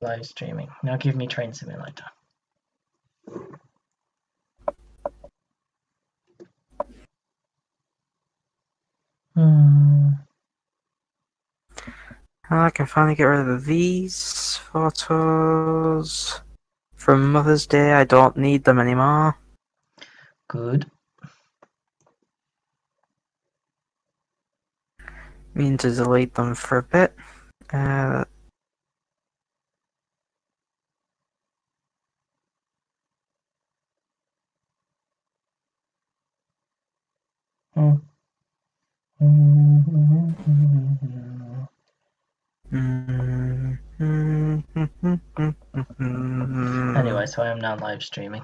live streaming. Now give me Train Simulator. I can finally get rid of these photos from Mother's Day. I don't need them anymore. Good. Mean to delete them for a bit. Anyway, so I am now live streaming.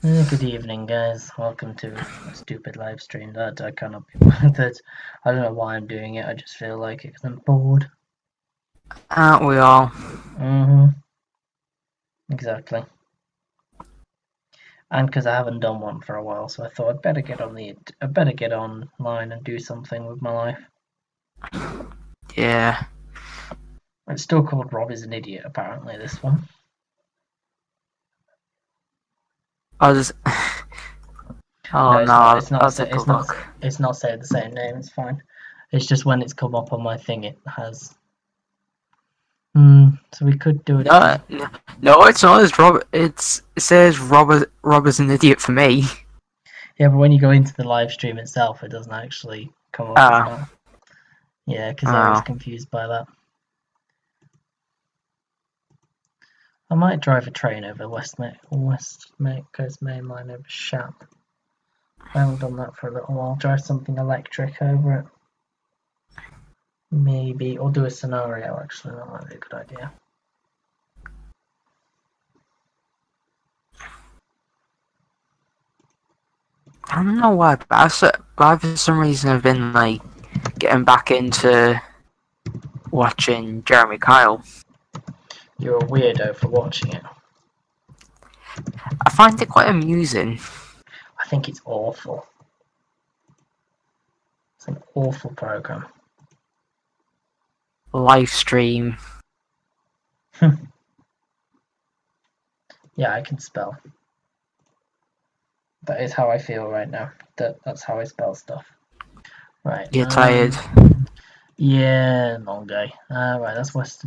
Good evening, guys. Welcome to a stupid live stream that I cannot be bothered. I don't know why I'm doing it. I just feel like it because I'm bored. Aren't we all? Exactly. And because I haven't done one for a while, so I thought I'd better get online and do something with my life. Yeah. It's still called Rob is an Idiot, apparently, this one. I'll just. Oh no, it's not saying the same name. It's fine. It's just when it's come up on my thing, it has. So we could do it. No, it's not. It says Rob is an idiot for me. Yeah, but when you go into the live stream itself, it doesn't actually come up as that. Yeah, because I was confused by that. I might drive a train over West Coast Main Line over Shap. I haven't done that for a little while. Drive something electric over it. Maybe, or do a scenario, actually. That might be a good idea. I don't know why, but I for some reason have been like getting back into watching Jeremy Kyle. You're a weirdo for watching it. I find it quite amusing. I think it's awful. It's an awful program. Live stream. Yeah, I can spell. That is how I feel right now. That's how I spell stuff. Right. You're tired. Yeah, long day. Right, that's West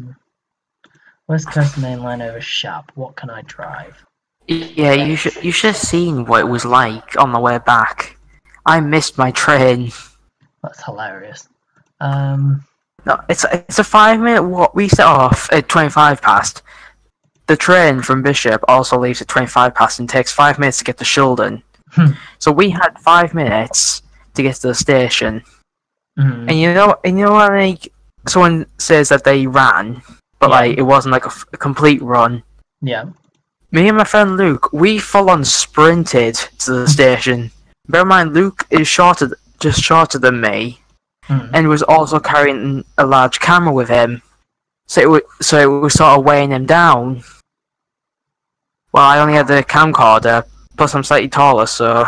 Coast Main Line over Shap. What can I drive? Yeah, you should have seen what it was like on the way back. I missed my train. That's hilarious. No, it's a 5-minute walk. We set off at 25 past. The train from Bishop also leaves at 25 past and takes 5 minutes to get to Shildon. So we had 5 minutes to get to the station. And you know when like someone says that they ran, but like it wasn't like a complete run. Yeah. Me and my friend Luke, we full on sprinted to the station. Bear in mind, Luke is just shorter than me, and was also carrying a large camera with him, so it was sort of weighing him down. Well, I only had the camcorder, plus I'm slightly taller, so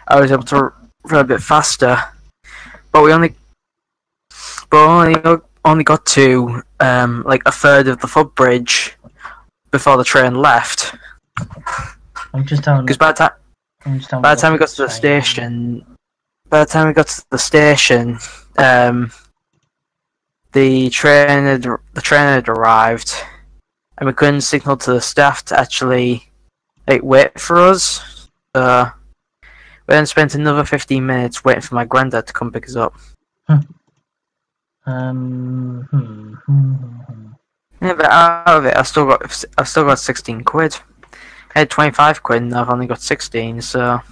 I was able to run a bit faster. But we only got to like a third of the footbridge before the train left. I'm just telling. Because by the time we got to the station, the train had arrived, and we couldn't signal to the staff to actually like wait for us. We then spent another 15 minutes waiting for my granddad to come pick us up. Yeah, but out of it, I've still got 16 quid. I had 25 quid, and I've only got 16. So.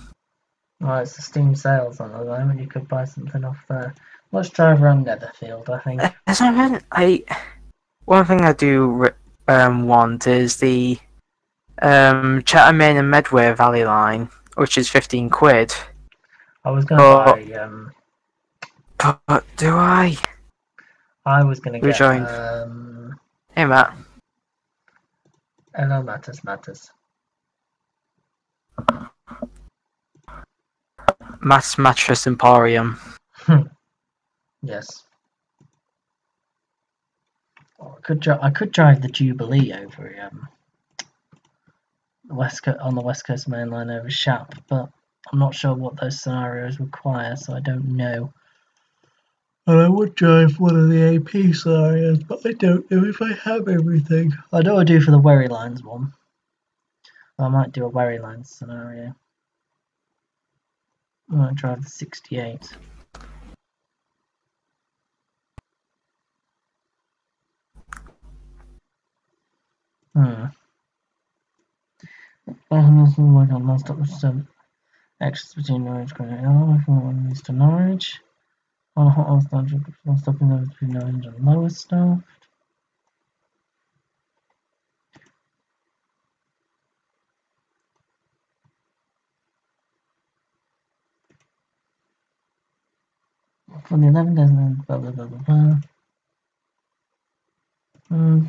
Well, it's the Steam sales on the moment. You could buy something off there. Let's drive around Netherfield, I think. One thing I do want is the Chatham Main and Medway Valley line, which is 15 quid. I was going to buy. But do I? I was going to get. Hey, Matt. Hello, Matters. Matt's Mattress Emporium. Yes. Or I could drive the Jubilee over on the West Coast main line over Shap, but I'm not sure what those scenarios require, so I don't know. And I would drive one of the AP scenarios, but I don't know if I have everything. I know I do for the Wherry Lines one. I might do a Wherry Lines scenario. I might drive the 68. Exits between Norwich and East to Norwich. On a hot oil station, stopping those between Norwich and Lowestoft. For the 11 days, blah blah blah blah blah.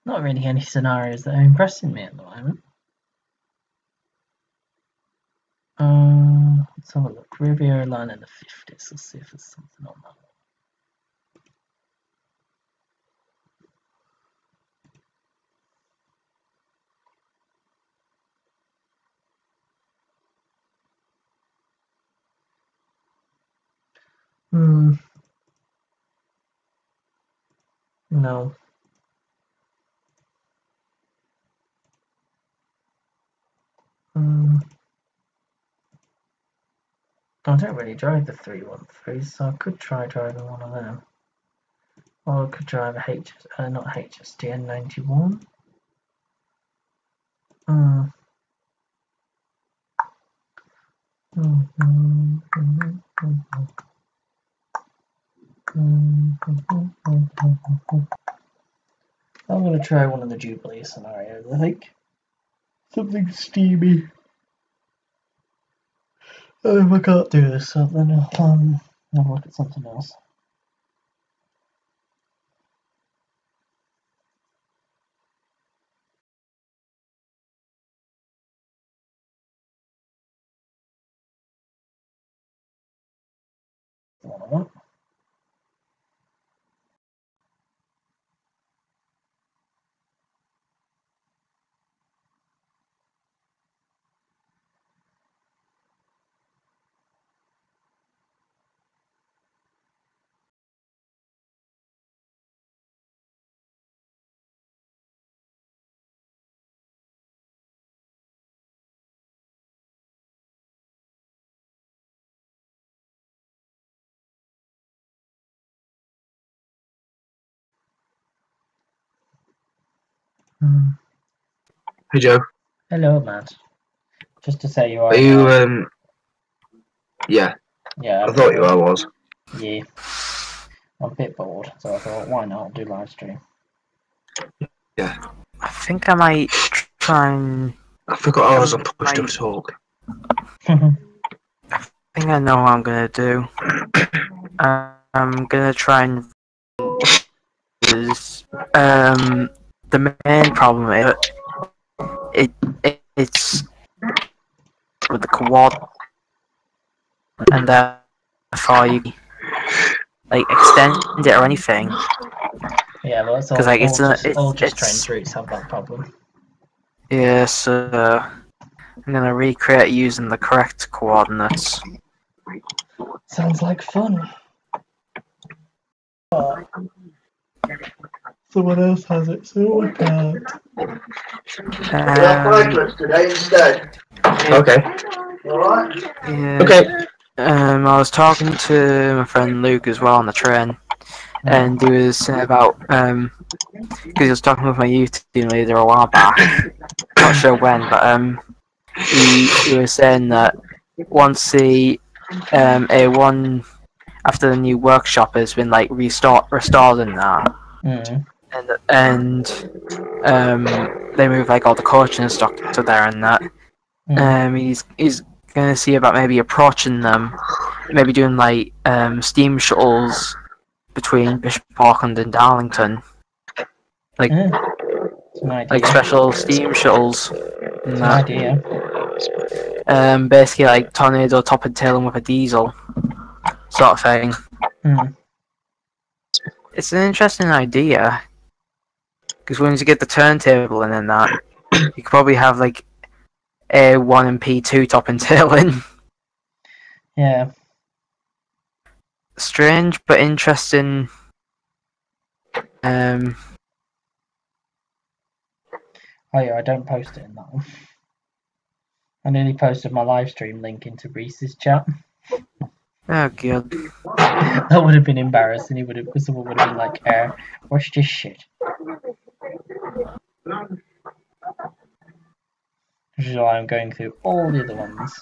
Not really any scenarios that are impressing me at the moment. Let's have a look. Riviera line in the 50s. Let's see if there's something on that one. No. I don't really drive the 313, so I could try driving one of them. Or I could drive a not HST, N91. I'm going to try one of the Jubilee scenarios, I think. Something steamy. If I can't do this, so then I'll look at something else. What I want. Hey Joe. Hello, Matt. Just to say you are. Are you Yeah. Yeah. I thought I was. Yeah. I'm a bit bored, so I thought, why not do live stream? Yeah. I think I might try and. I forgot I was on push to talk. I think I know what I'm gonna do. I'm gonna try and. The main problem is it's with the quad, and therefore you like extend it or anything. Yeah, well, it's all, like, all just trains routes have that problem. Yeah, so I'm gonna recreate using the correct coordinates. Sounds like fun. Someone else has it, so I can't. Today instead. Okay. Alright. Yeah. Okay. I was talking to my friend Luke as well on the train, and he was saying about because he was talking with my youth team leader a while back. Not sure when, but he was saying that once the A1 after the new workshop has been like restored and that, and they move like all the coaching and stock to there and that. He's gonna see about maybe approaching them, maybe doing like steam shuttles between Bishop Auckland and Darlington, like special steam shuttles. It's an idea. Basically like tornado top and tail with a diesel sort of thing. It's an interesting idea. Because once you get the turntable in and that, you could probably have like A1 and P2 top and tail in. Yeah. Strange but interesting. Oh yeah, I don't post it in that one. I nearly posted my live stream link into Reese's chat. Oh god. That would have been embarrassing. Someone would have been like, "What's this shit?" Which is why I'm going through all the other ones.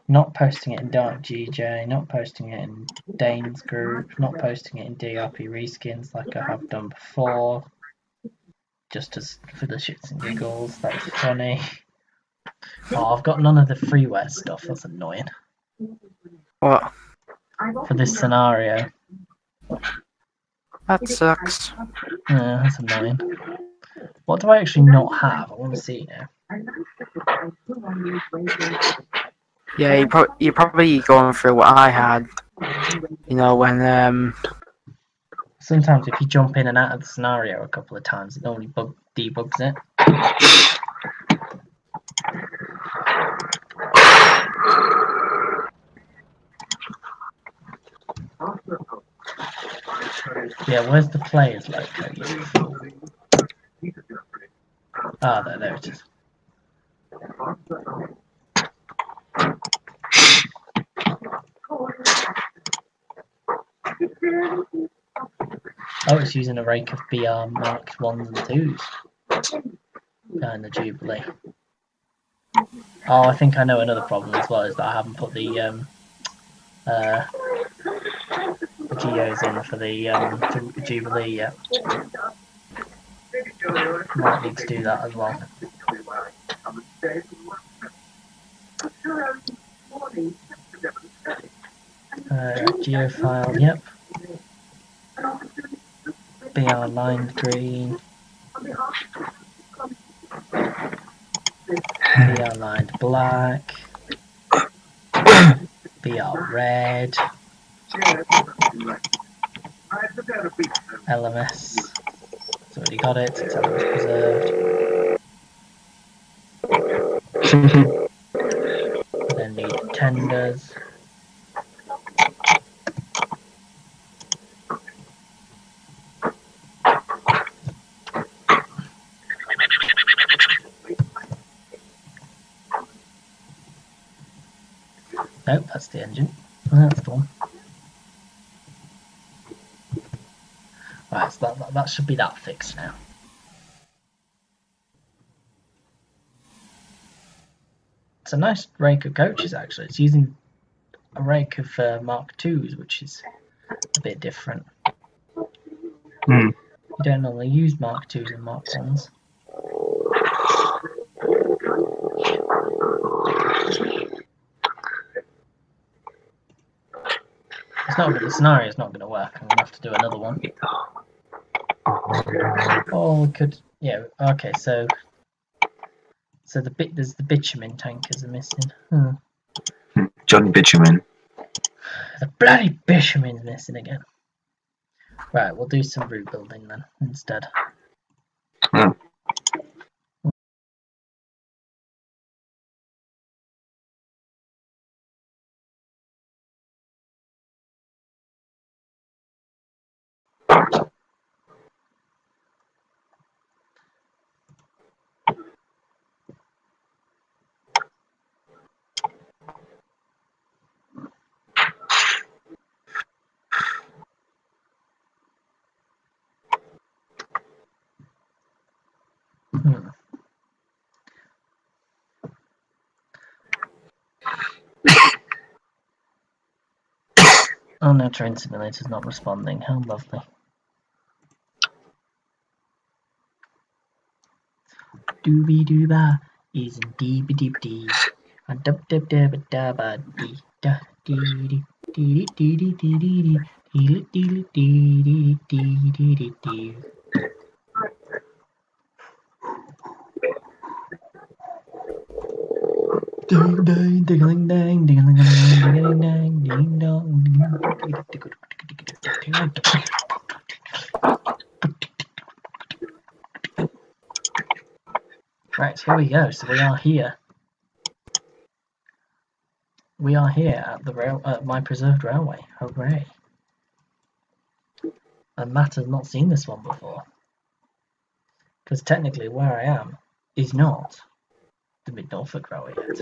Not posting it in Dark GJ, not posting it in Dane's group, not posting it in DRP Reskins like I have done before. Just for the shits and giggles. That's funny. Oh, I've got none of the freeware stuff. That's annoying. What? For this scenario. That sucks. Yeah, that's annoying. What do I actually not have? I want to see now. Yeah, you're probably going through what I had. You know, when Sometimes if you jump in and out of the scenario a couple of times, it normally debugs it. Yeah, where's the players logo? You fool? Ah, there it is. Oh, it's using a rake of BR Mark 1s and 2s behind the Jubilee. Oh, I think I know another problem as well, is that I haven't put the geos in for the Jubilee yet. Might need to do that as well. Geo file, yep. BR lined green. BR lined black. BR red. LMS. It's already got it. It's LMS preserved. Then need tenders. Nope, that's the engine. That's the one. Right, so that should be that fixed now. It's a nice rake of coaches actually. It's using a rake of Mark IIs, which is a bit different. You don't normally use Mark IIs and Mark 1s. It's not good. The scenario is not going to work. I'm going to have to do another one. Oh, we could. Yeah. Okay. So there's the bitumen tankers are missing. Johnny Bitumen. The bloody bitumen's missing again. Right. We'll do some route building then instead. Oh. Oh no, Train Simulator's not responding. How lovely. Doobie dooba is deep deep deep. A dub dub dub da ba dee da dee dee dee dee dee dee dee dee dee dee dee dee dee. Ding ding ding ding ding ding ding ding ding dong. Right, here we go. So we are here. We are here at the at my preserved railway. Hooray! And Matt has not seen this one before, because technically where I am is not the Mid Norfolk Railway yet.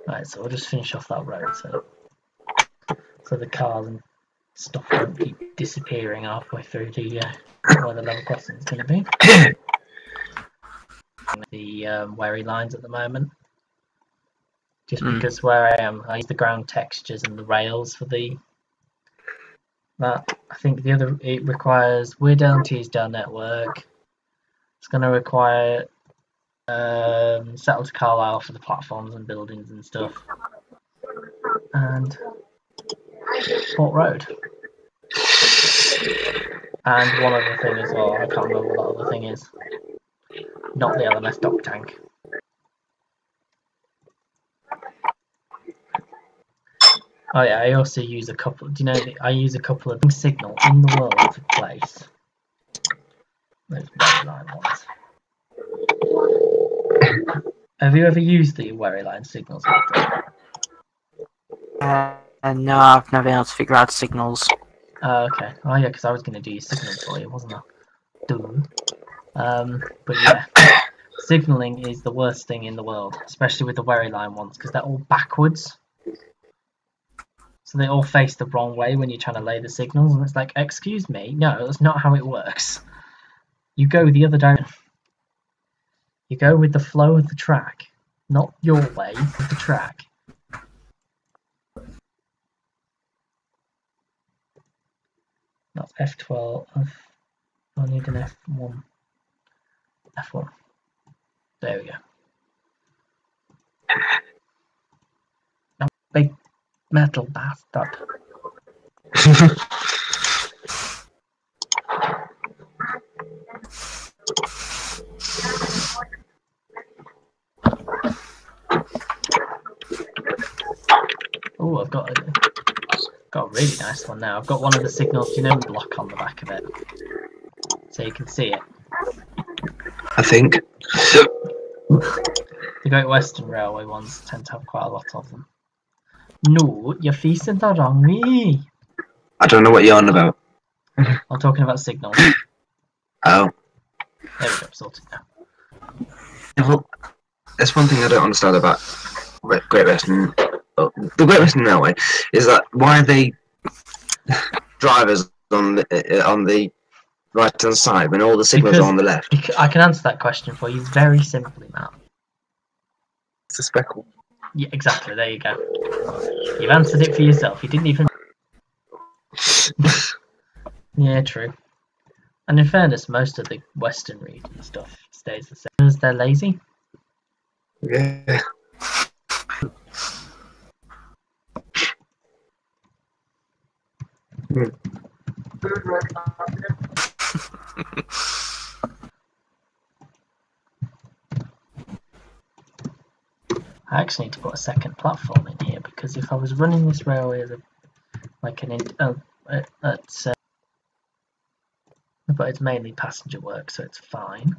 Right, so we'll just finish off that road so the cars and stuff won't keep disappearing halfway through the where the level crossing is going to be. The wary lines at the moment, just because where I am, I use the ground textures and the rails for that. I think the other, it requires Weird and Teasdale network. It's going to require Settle to Carlisle for the platforms and buildings and stuff, and Port Road. And one other thing as well, I can't remember what that other thing is. Not the LMS dock tank. Oh yeah, I also use a couple, do you know, I use a couple of signal in the world to place those Wary Line ones. Have you ever used the Wary Line signals? No, I've never been able to figure out signals. Okay. Oh yeah, because I was going to do your signals for you, wasn't I? Duh. But yeah, signalling is the worst thing in the world, especially with the Wary Line ones, because they're all backwards. So they all face the wrong way when you're trying to lay the signals, and it's like, excuse me, no, that's not how it works. You go the other direction. You go with the flow of the track, not your way of the track. That's F12. I need an F1. F1. There we go. No, big metal bastard. Oh, I've got a really nice one now. I've got one of the signals, you know, block on the back of it, so you can see it. I think. The Great Western Railway ones tend to have quite a lot of them. No, you're facing the wrong way. I don't know what you're on about. I'm talking about signals. Oh. There we go, sorted now. Well, there's one thing I don't understand about Great Western. The Great Western Railway is that why are they drivers on the right hand side when all the signals are on the left? I can answer that question for you very simply, Matt. It's a speckle. Yeah, exactly. There you go. You've answered it for yourself. You didn't even. Yeah, true. And in fairness, most of the Western region stuff stays the same because they're lazy. Yeah. I actually need to put a second platform in here because if I was running this railway as but it's mainly passenger work, so it's fine.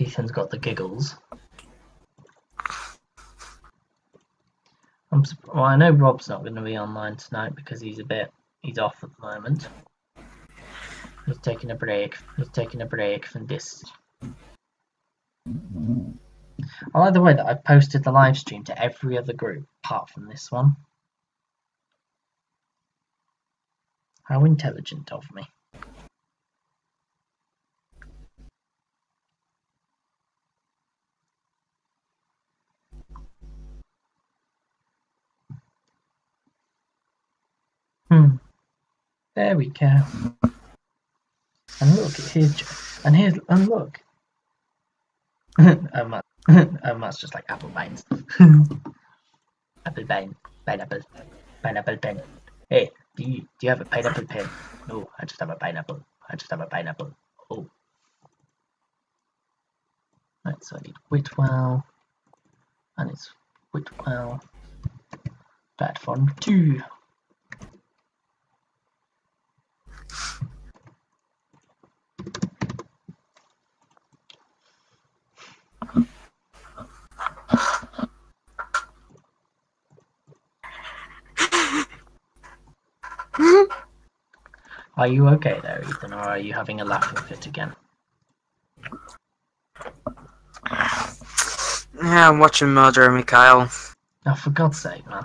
Ethan's got the giggles. Well, I know Rob's not going to be online tonight because he's off at the moment. He's taking a break. He's taking a break from this. I like the way that I've posted the live stream to every other group apart from this one. How intelligent of me. There we go. And look, and look. That's just like apple vines. Apple vine, pineapple, pineapple pen. Hey, do you have a pineapple pen? No, I just have a pineapple. I just have a pineapple. Oh. Right, so I need Whitwell, and it's Whitwell platform 2. Are you okay there, Ethan, or are you having a laughing fit again? Yeah, I'm watching Murder Mikhail. Oh, for God's sake, man.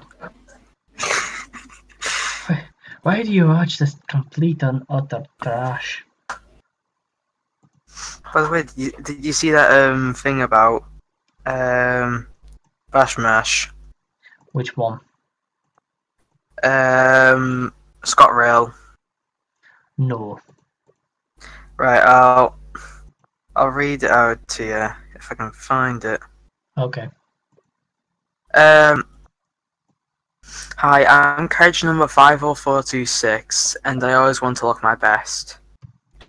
Why do you watch this complete and utter trash? By the way, did you see that thing about Bash Mash? Which one? Scott Rail. No. Right, I'll read it out to you if I can find it. Okay. Hi, I'm carriage number 50426, and I always want to look my best.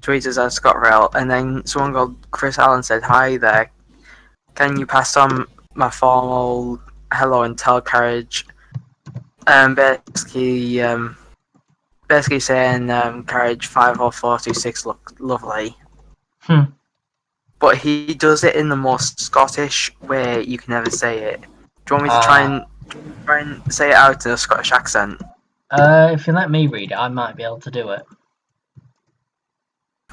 Tweeted as Scott Rail, and then someone called Chris Allen said, "Hi there, can you pass on my formal hello and tell carriage?" Basically saying carriage 50426 look lovely. But he does it in the most Scottish way you can ever say it. Do you want me to try and say it out in a Scottish accent? If you let me read it, I might be able to do it.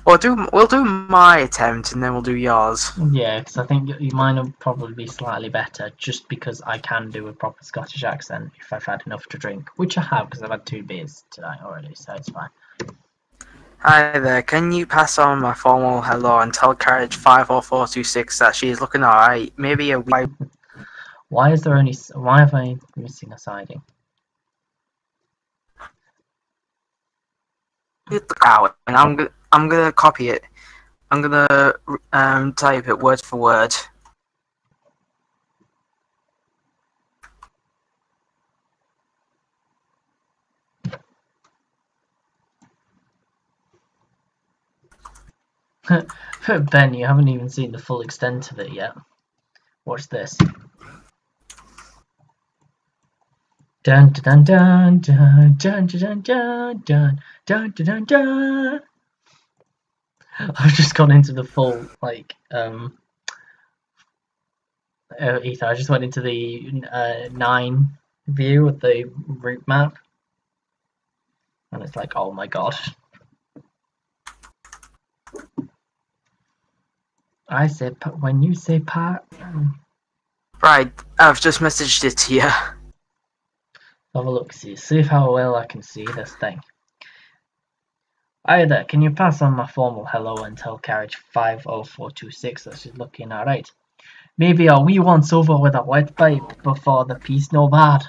We'll do my attempt and then we'll do yours. Yeah, because I think mine will probably be slightly better, just because I can do a proper Scottish accent if I've had enough to drink, which I have because I've had 2 beers tonight already, so it's fine. Hi there, can you pass on my formal hello and tell carriage 50426 that she is looking alright? Maybe a wee. Why am I missing a siding? Out, and I'm gonna copy it. I'm gonna type it word for word. Ben, you haven't even seen the full extent of it yet. Watch this. Dun dun dun dun dun dun dun dun dun dun dun dun. I've just gone into the full Ether. I just went into the 9 view of the route map, and it's like, oh my god. I said, when you say part. Right, I've just messaged it to you. Have a look, see how well I can see this thing. Hi there, can you pass on my formal hello and tell carriage 50426 that she's looking alright? Maybe a wee once over with a wet pipe before the piece no bad.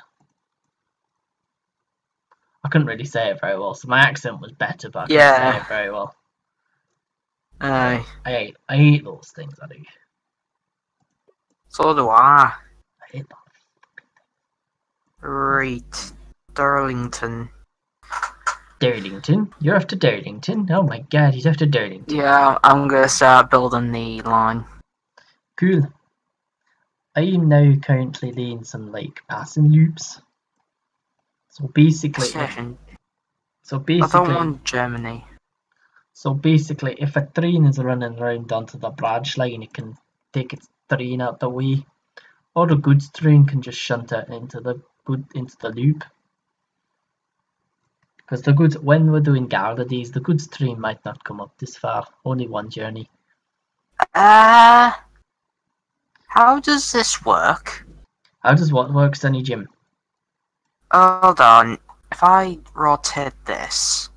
I couldn't really say it very well, so my accent was better, but I couldn't say it very well. Aye. I hate those things, I do. So do I. I hate them. Right. Darlington. Darlington? You're after Darlington? Oh my god, he's after Darlington. Yeah, I'm gonna start building the line. Cool. I am now currently laying some passing loops. So basically, I don't want Germany. So basically, if a train is running around onto the branch line, it can take its train out the way, or the goods train can just shunt it into the loop. Because when we're doing Garda days, the goods train might not come up this far, only one journey. How does this work? How does what work, Sunny Jim? Hold on. If I rotate this.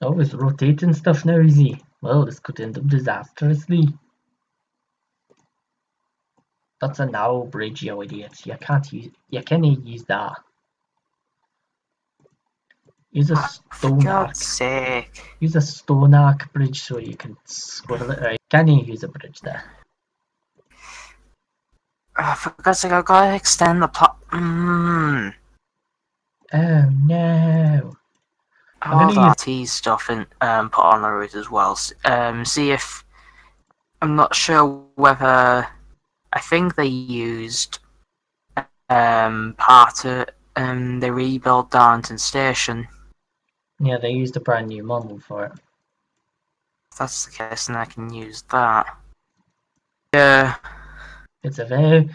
Oh, it's rotating stuff now, is he? Well, this could end up disastrously. That's a narrow bridge, you idiots. You can't use that. Use a For stone arc. God's sake. Use a stone arc bridge so you can squirrel it right. Can you use a bridge there? For God's sake, I've got to extend the plot. Oh no. All that T stuff and put on the route as well. See if I'm not sure whether I think they used part of the rebuilt Darlington station. Yeah, they used a brand new model for it. If that's the case, then I can use that. Yeah. It's a very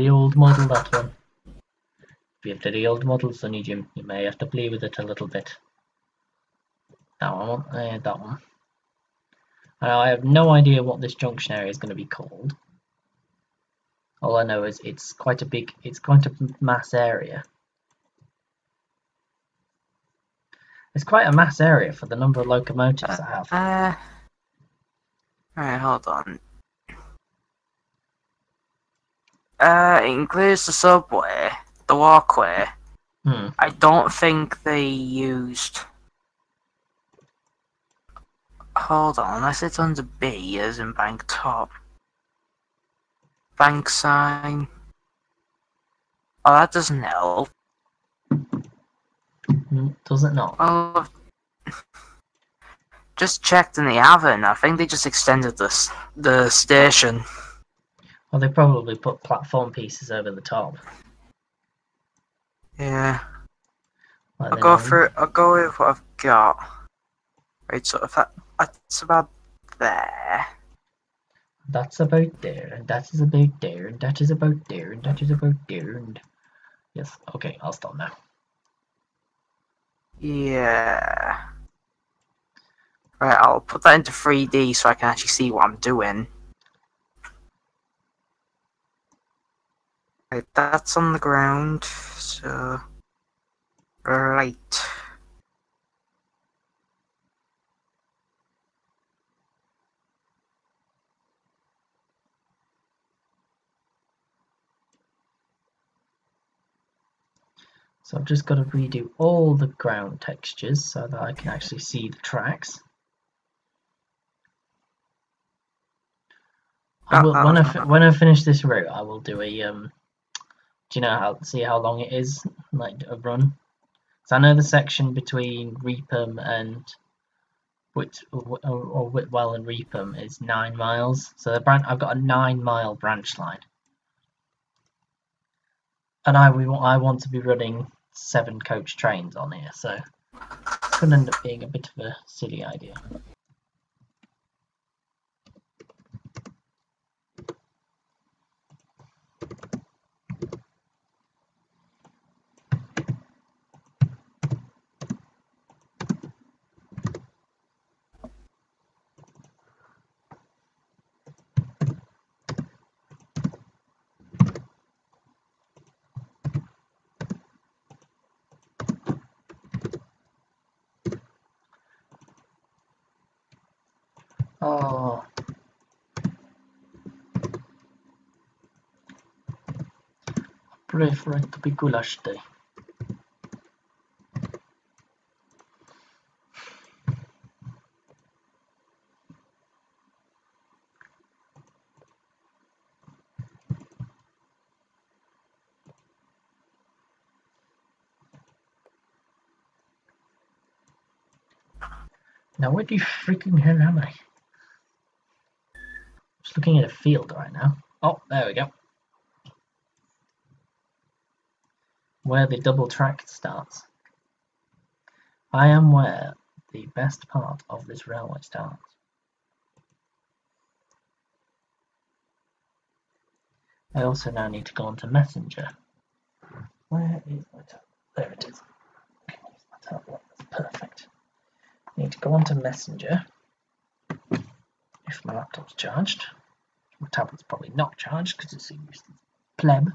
old model, that one. If you have very old models on you may have to play with it a little bit. That one, that one. I have no idea what this junction area is going to be called. All I know is it's quite a mass area. It's quite a mass area for the number of locomotives I have. Alright, hold on. It includes the subway, the walkway. I don't think they used... Hold on, unless it's under B, as in bank top. Bank sign. Oh, that doesn't help. Does it not? Oh, just checked and they haven't. I think they just extended the station. Well, they probably put platform pieces over the top. Yeah. Like I'll go with what I've got. Right, so if that's about there. That's about there, and that is about there, and that is about there, and that is about there, and... Yes, okay, I'll stop now. Yeah. Right, I'll put that into 3D so I can actually see what I'm doing. Right, that's on the ground, so... Right. So I've just got to redo all the ground textures so that I can actually see the tracks. When I finish this route, I will do a do you know see how long it is, like a run? So I know the section between Reepham and Whitwell and Reepham is 9 miles. So I've got a 9-mile branch line, and I want to be running 7 coach trains on here, so it could end up being a bit of a silly idea. Oh. Pray for it to be goulash day. Now where the freaking hell am I? Just looking at a field right now. Oh, there we go. Where the double track starts. I am where the best part of this railway starts. I also now need to go onto Messenger. Where is my tablet? There it is. Okay, use my tablet. That's perfect. I need to go onto Messenger. If my laptop's charged. My tablet's probably not charged because it's a useless pleb.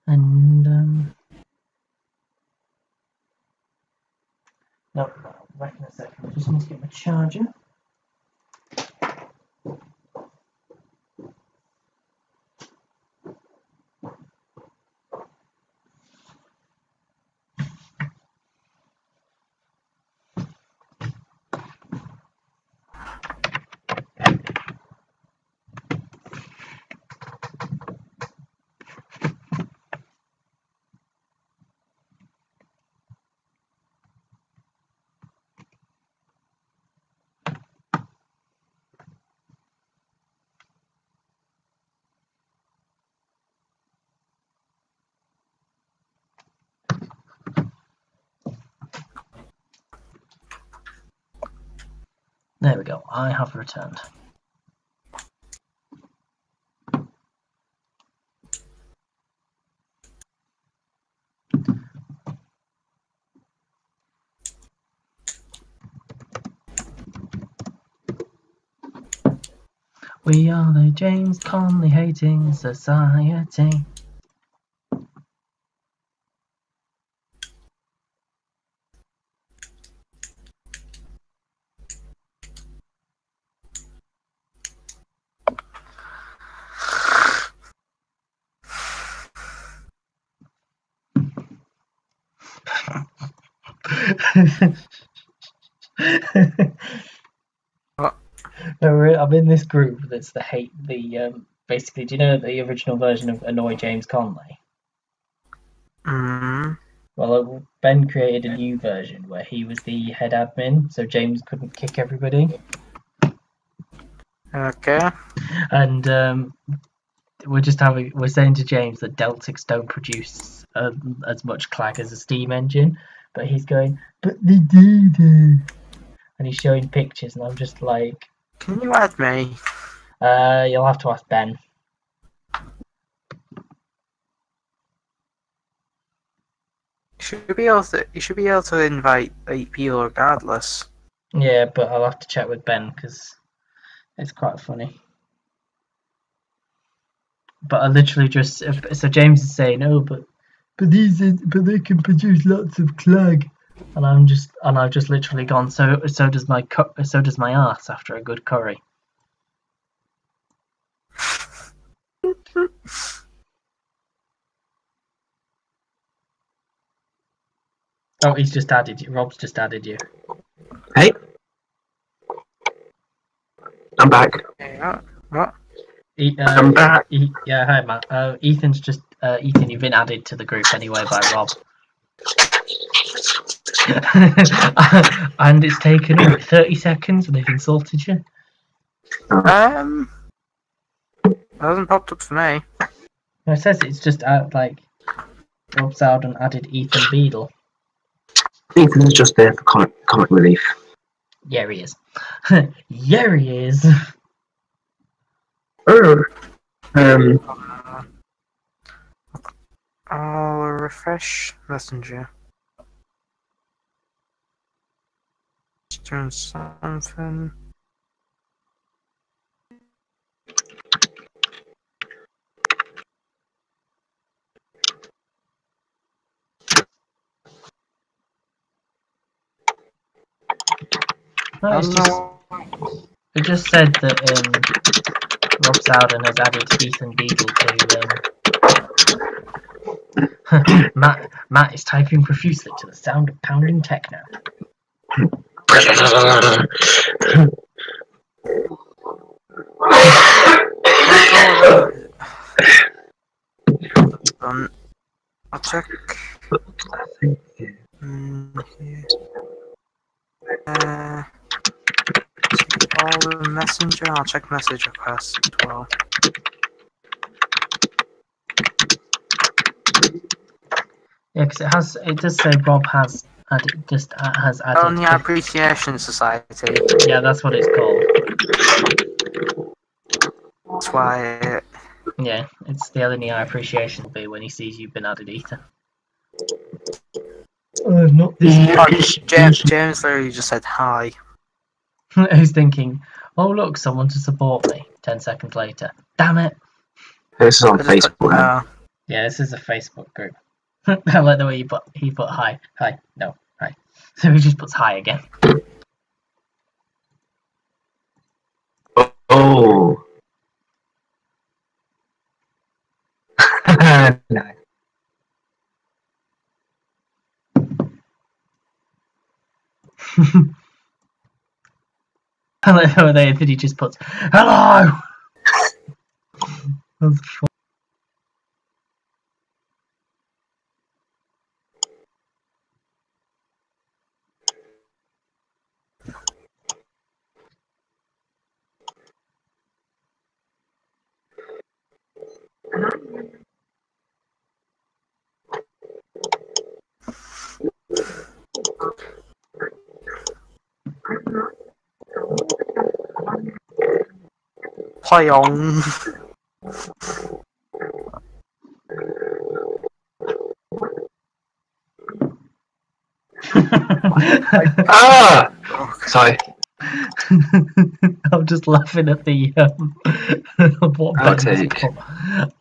And no, back in a second. I just need to get my charger. There we go. I have returned. We are the James Conley hating society. What? I'm in this group that's basically, do you know the original version of Annoy James Conley? Mm. Well, Ben created a new version where he was the head admin, so James couldn't kick everybody. Okay. And we're saying to James that Deltics don't produce as much clag as a steam engine, but he's going, but they do, and he's showing pictures, and I'm just like, Can you add me? you'll have to ask Ben. You should be able to invite 8 people regardless. Yeah, but I'll have to chat with Ben because it's quite funny. But I literally just so James is saying, oh, but they can produce lots of clag, and I've just literally gone. So does my ass after a good curry. Oh, he's just added you. Rob's just added you. Hey, I'm back. Yeah. What? I'm back. Yeah, hi Matt. Ethan's just Ethan. You've been added to the group anyway by Rob. And it's taken 30 seconds, and they've insulted you. It hasn't popped up for me. No, it says it's just like Rob Souden added Ethan Beadle. Ethan's just there for comic relief. Yeah, he is. Yeah, he is. I'll refresh Messenger. Just doing something. No, it just said that Rob Souden has added Ethan Beadle to Matt is typing profusely to the sound of pounding techno. I'll check. All the messenger. I'll check message requests as well. Yeah, because it does say Rob has added. On the Appreciation Society. Yeah, that's what it's called. That's why. Yeah, it's the only appreciation will be when he sees you've been added, Ethan. Not this. James literally just said hi. He's thinking, oh look, someone to support me. 10 seconds later. Damn it. This is on Facebook. Yeah, this is a Facebook group. I like the way he put hi. Hi. No, hi. So he just puts hi again. Oh. No. I like the way that he just puts hello. That's fun. Play on. Ah! Sorry. I'm just laughing at the what Ben's Outtake. put.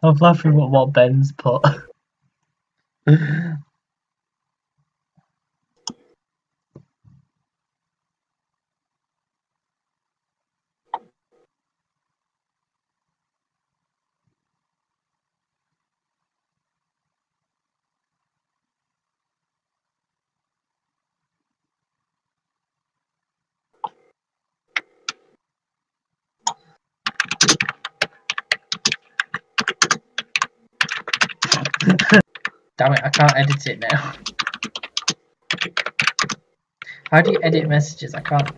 I'm laughing at what Ben's put. Damn it, I can't edit it now. How do you edit messages? I can't.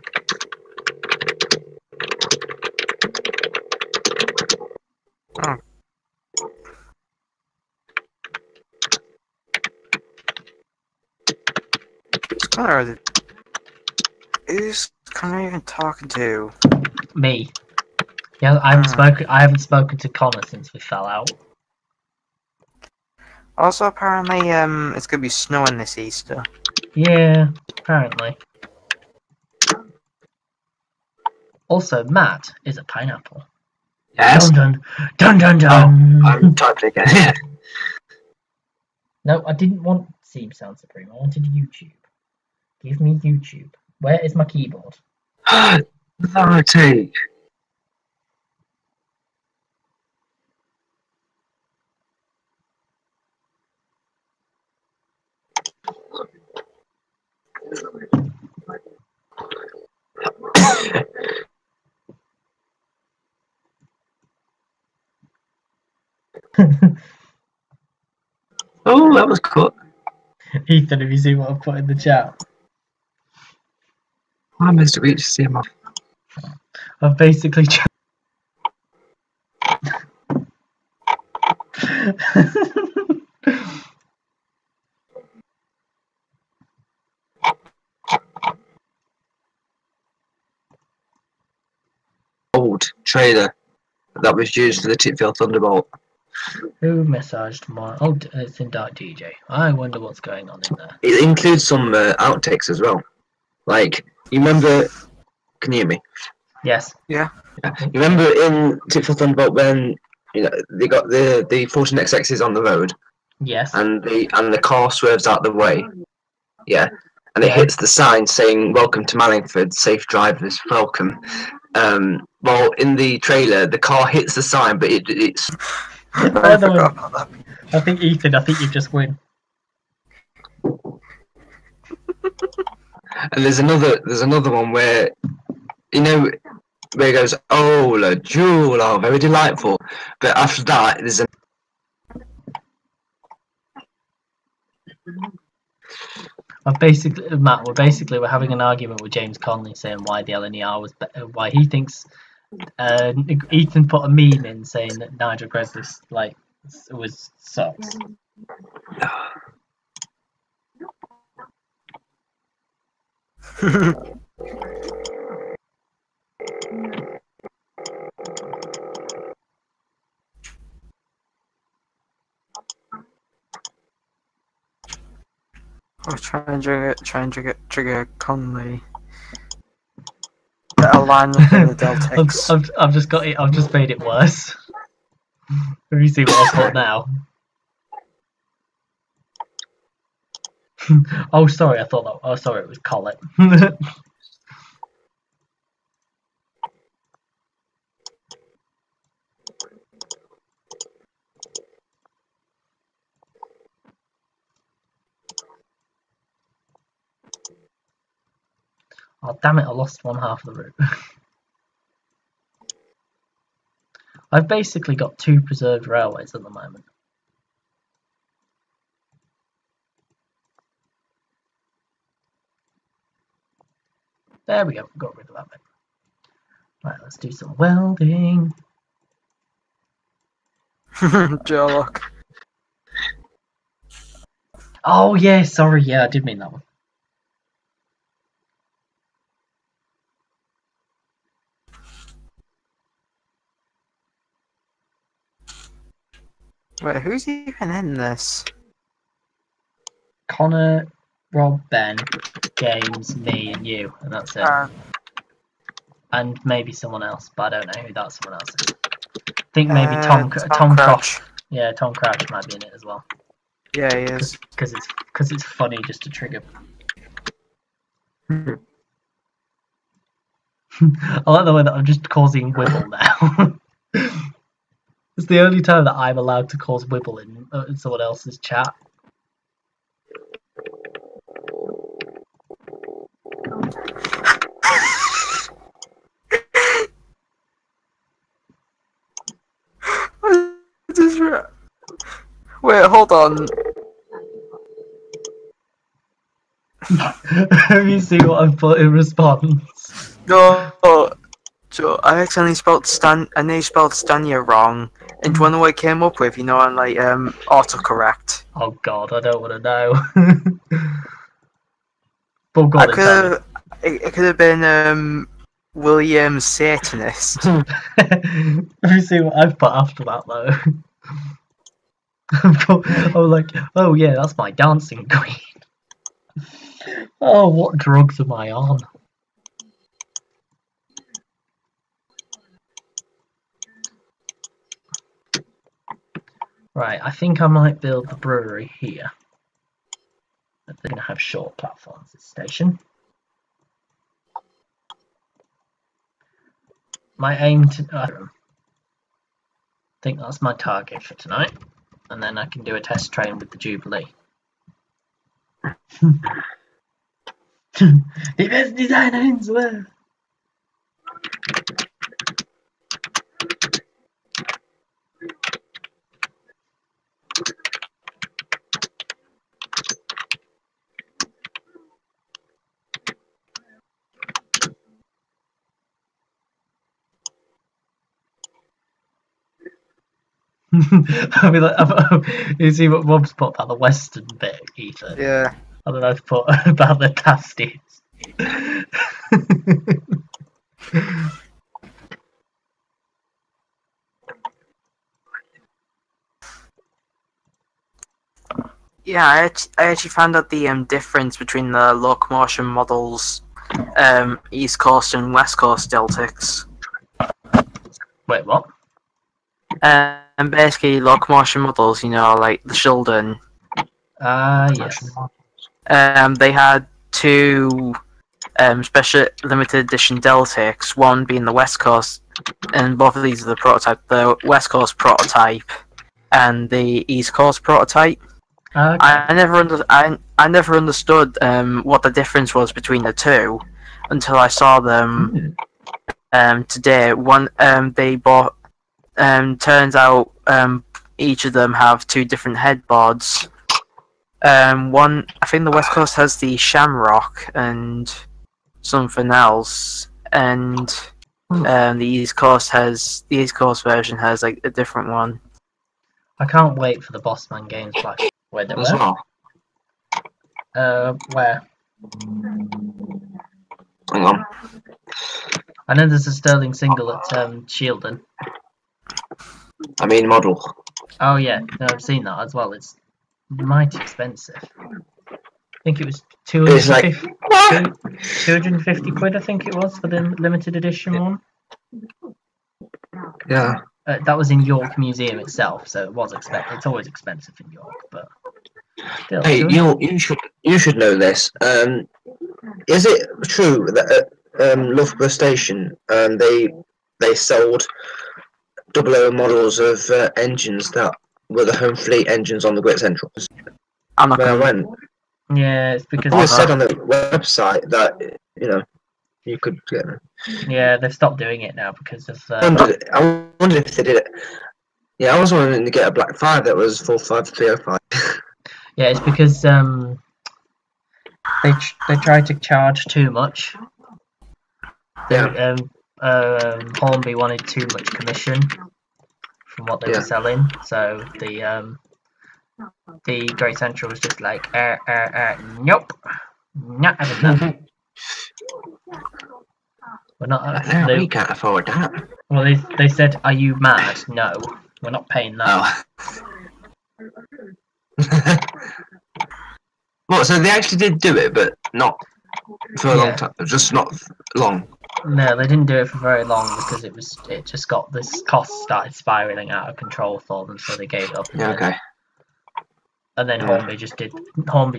Oh. It's Connor. Who's Connor even talking to? Me. Yeah, I haven't spoken to Connor since we fell out. Also, apparently, it's gonna be snowing this Easter. Yeah, apparently. Also, Matt is a pineapple. Yes. Dun dun dun dun dun. I'm typing again. No, I didn't want Sim Sound Supreme. I wanted YouTube. Give me YouTube. Where is my keyboard? Outtake. Oh, that was cut. Ethan, have you seen what I put in the chat? I missed a reach to see him off. I've basically Old trailer that was used for the Titfield Thunderbolt. Who massaged my... Oh, it's in Dark DJ. I wonder what's going on in there. It includes some outtakes as well. Like, you remember... Can you hear me? Yes. Yeah. You remember in Titfield Thunderbolt when they got the 14XXs on the road Yes. and the car swerves out the way? Yeah. And it hits the sign saying, "Welcome to Mallingford, safe drivers, welcome." Well, in the trailer, the car hits the sign, but it's... I forgot about that. I think, Ethan, you've just win. And there's another one where, where it goes, "Oh, la jewel, oh, very delightful." But after that, there's Matt, we're having an argument with James Conley saying why the LNER was why he thinks Ethan put a meme in saying that Nigel Gresley was sucks. I'll try and trigger Conley. Better line up in the Deltics. I've just got it. I've just made it worse. Have you seen what I put now? Oh, sorry. I thought that. Oh, sorry. It was Collet. Oh, damn it. I lost one half of the route. I've basically got 2 preserved railways at the moment. There we go. Got rid of that bit. Right, let's do some welding. Jarlock. Oh, yeah. Sorry. Yeah, I did mean that one. Wait, who's even in this? Connor, Rob, Ben, James, me, and you, and that's it. And maybe someone else, but I don't know who that someone else is. I think maybe Tom Crouch. Yeah, Tom Crouch might be in it as well. Yeah, he is. Because it's funny just to trigger. I like the way that I'm just causing Wibble now. It's the only time that I'm allowed to cause Wibble in someone else's chat. Wait, hold on. Have you seen what I've put in response? No, so I accidentally spelled Stania wrong. And do you know what it came up with? You know, on like autocorrect. Oh God, I don't want to know. But go on, It could have been William Satanist. Have you seen what I've put after that though? I was like, oh yeah, that's my dancing queen. Oh, what drugs am I on? Right, I think I might build the brewery here. They're going to have short platforms, this station. My aim to... I think that's my target for tonight. And then I can do a test train with the Jubilee. The best designer in the world! I'll be like, you see what Rob's put about the western bit, Ethan? Yeah. I don't know to put about the tasties. Yeah, I actually found out the difference between the locomotion models, East Coast and West Coast Deltics. Wait, what? And basically, locomotion models, you know, like the Sheldon. Yes. They had two special limited edition Deltics, one being the West Coast, and both of these are the prototype, the West Coast prototype and the East Coast prototype. Okay. I never understood what the difference was between the two until I saw them today. One they bought. Turns out each of them have two different headboards. One, I think the West Coast has the Shamrock and something else, and the East Coast version has like a different one. I can't wait for the Bossman Games Black. Where? Where? Hang on. I know there's a Sterling single at Sheldon. I mean model. Oh yeah, no, I've seen that as well. It's mighty expensive. I think it was 250 quid. I think it was for the limited edition one. Yeah. That was in York Museum itself, so it was expensive. It's always expensive in York, but still. Hey, you should know this. Is it true that at Loughborough Station they sold 00 models of engines that were the Home Fleet engines on the Great Central? I'm not When I gonna. went, Yeah, it's because it was said on the website that you could get them. Yeah, they've stopped doing it now because of. I wondered if they did it. Yeah, I was wanting to get a Black 5 that was 45305. Yeah, it's because they tried to charge too much. Yeah. Hornby wanted too much commission from what they were selling, so the Great Central was just like, nope, not having that. We're not. We can't afford that. Well, they said, "Are you mad? No, we're not paying that." Oh. What? So they actually did do it, but not for a long Yeah. time. Just not long. No, they didn't do it for very long because it just got this cost started spiraling out of control for them, so they gave it up. Yeah. Okay. And then Yeah. Hornby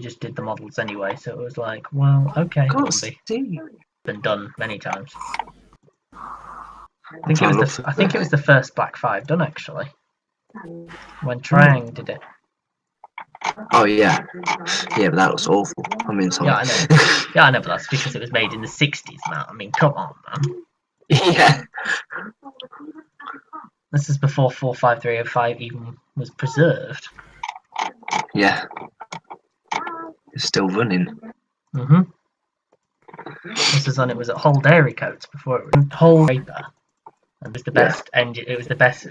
just did the models anyway, so it was like, well, okay, Can't Hornby. see. Been done many times. I That's think what it was the first Black 5 done actually. When Traim did it. Oh yeah. Yeah, but that was awful. I mean, sorry. Yeah, I know. Yeah, I know, but that's because it was made in the 60s, man. I mean, come on, man. Yeah. This is before 45305 even was preserved. Yeah. It's still running. Mm-hmm. This was on, it was at Hull Dairy Coats before it was Hull Paper. And it was the best engine, it was the best,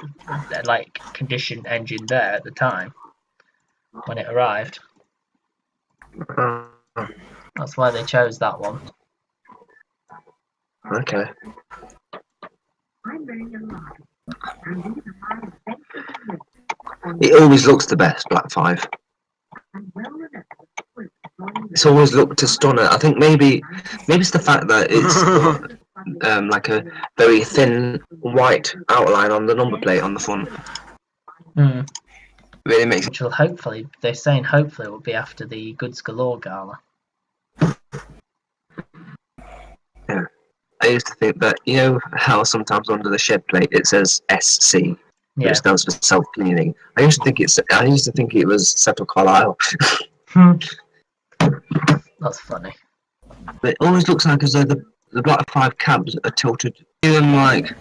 like, conditioned engine there at the time when it arrived. That's why they chose that one. Okay. It always looks the best, Black 5. It's always looked a stunner. I think maybe it's the fact that it's like a very thin white outline on the number plate on the front. Really makes it. Which will hopefully, they're saying hopefully it will be after the Goods Galore Gala. Yeah. I used to think that, you know how sometimes under the shed plate it says SC, but Yeah. it stands for self-cleaning. I used to think it was Settle Carlisle. That's funny. But it always looks like as though the Black 5 cabs are tilted in like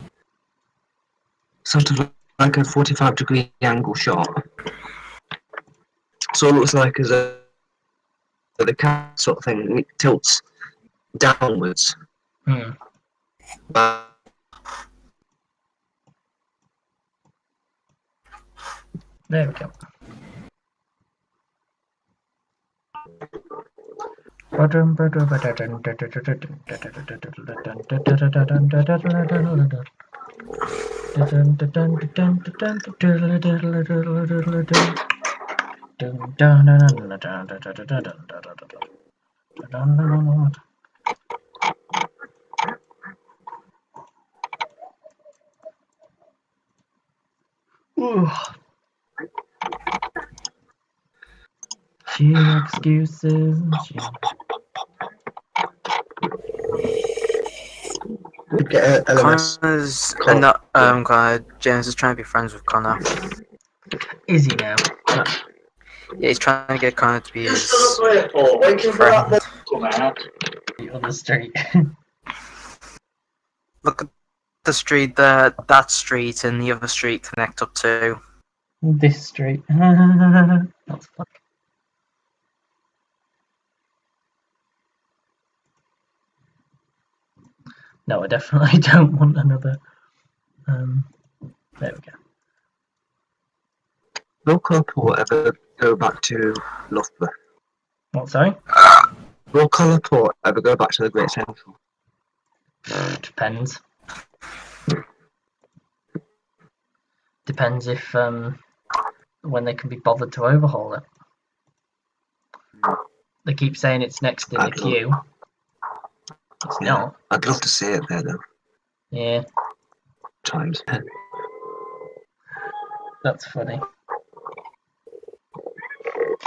sort of like a 45-degree angle shot. So it looks like as though the cab sort of thing tilts downwards. There we go. She excuses. Connor's not Connor. James is trying to be friends with Connor. Is he now? Yeah, he's trying to get Connor to be his friend. The other street. Look at the street that street and the other street connect up to. This street. That's funny. No, I definitely don't want another. There we go. Will Colourport ever go back to Loughborough? What, sorry? Will Colourport ever go back to the Great Central? Depends. Depends if when they can be bothered to overhaul it. They keep saying it's next in the queue. It's not. I'd love to see it there though. Yeah. Times. That's funny.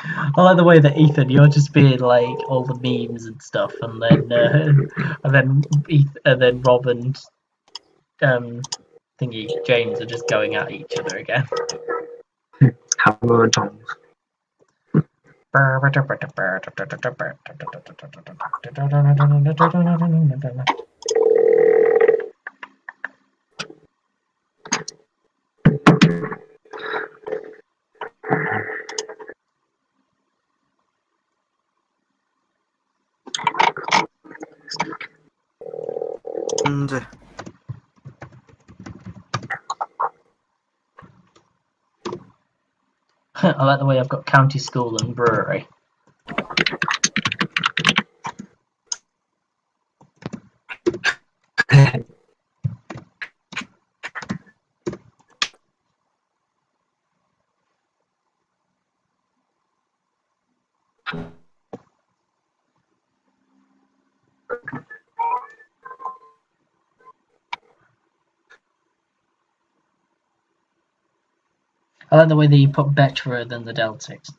I like the way that Ethan, you're just being like all the memes and stuff, and then Rob and thingy James are just going at each other again. Hammer and tongs. And I like the way I've got county school and brewery. I like the way that you put better than the Deltics.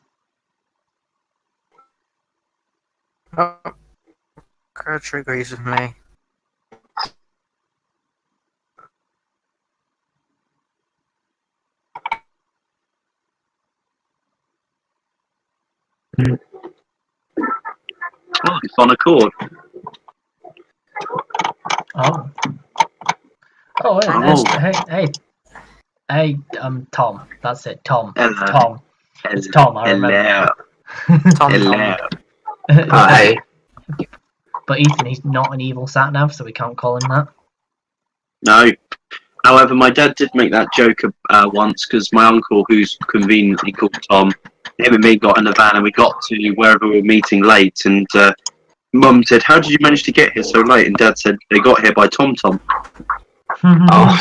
Oh, Coach agrees with me. Oh, it's on a chord. Oh. Oh, hey, Tom. That's it, Tom. It's Hello. Tom. It's Tom, I remember. Tom. Hello. Hey. But Ethan, he's not an evil sat-nav, so we can't call him that. No. However, my dad did make that joke once because my uncle, who's conveniently called Tom, him and me got in the van and we got to wherever we were meeting late. And Mum said, "How did you manage to get here so late?" And Dad said, "They got here by Tom Tom." Oh.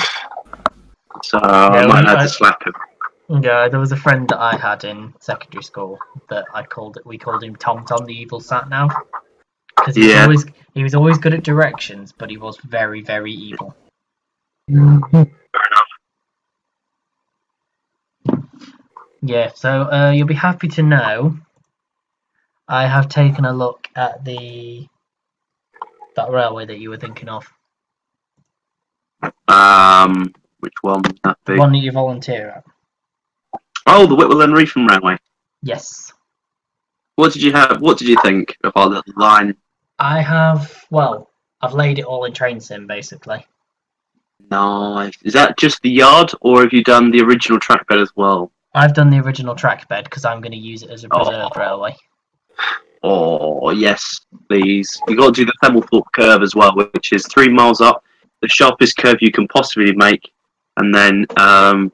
So I might have to slap him. Yeah, there was a friend that I had in secondary school that we called him Tom Tom, the evil sat-nav. Because he was always good at directions, but he was very, very evil. Fair enough. Yeah, so you'll be happy to know I have taken a look at that railway that you were thinking of. Which one would that The be? one that you volunteer at. Oh, the Whitwell and Reefham Railway. Yes. What did you have? What did you think of our little line? I've laid it all in Traim Sim, basically. Nice. Is that just the yard, or have you done the original track bed as well? I've done the original track bed because I'm going to use it as a preserved railway. Oh, yes, please. You've got to do the Themblethorpe curve as well, which is 3 miles up, the sharpest curve you can possibly make, and then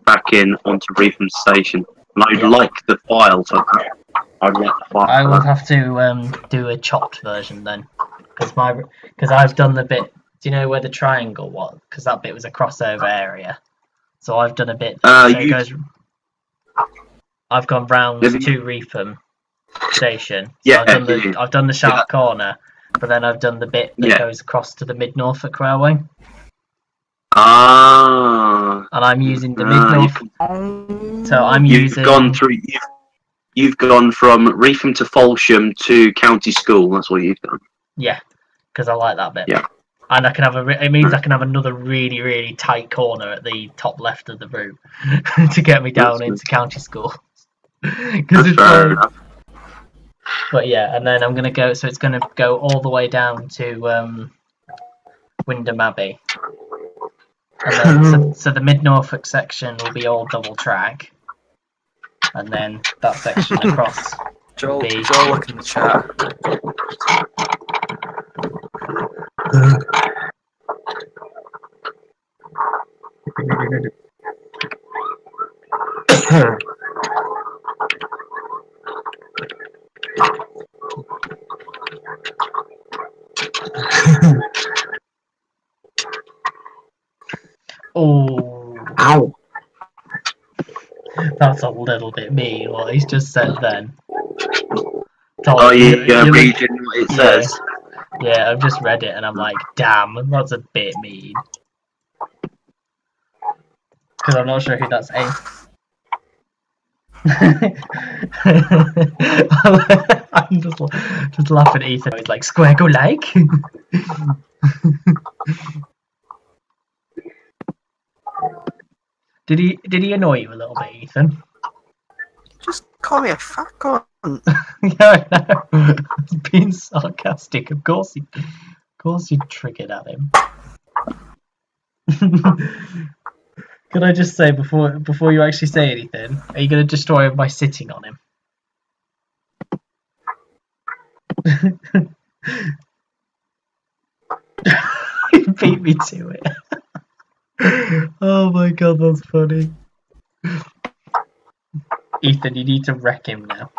back in onto Reefham Station. And I'd like the file to I'd like the file. I will have to do a chopped version then, because I've done the bit. Do you know where the triangle was? Because that bit was a crossover area. So I've done a bit. It goes. I've gone round to Reefham Station. So Yeah, I've done the sharp corner, but then I've done the bit that goes across to the Mid Norfolk Railway. Ah. And I'm using the Mid Norfolk. So I'm using. You've gone from Reefham to Folsham to County School. That's what you've done. Yeah, because I like that bit. Yeah. And I can have it means I can have another really, really tight corner at the top left of the route to get me down into County School. That's fair enough. But yeah, and then I'm gonna go. So it's gonna go all the way down to Wyndham Abbey, and then so the Mid Norfolk section will be all double track, and then that section across. Joel, look in the chat. Oh, ow! That's a little bit mean. What he's just said then. Oh, you're reading what it says. Yeah, I've just read it and I'm like, damn, that's a bit mean. Because I'm not sure who that's aimed. I'm just laughing at Ethan. He's like, square go like. Did he annoy you a little bit, Ethan? Just call me a fat cunt. Yeah, I know. Being sarcastic, of course you triggered at him. Can I just say before you actually say anything, are you going to destroy him by sitting on him? He beat me to it. Oh my god, that's funny. Ethan, you need to wreck him now.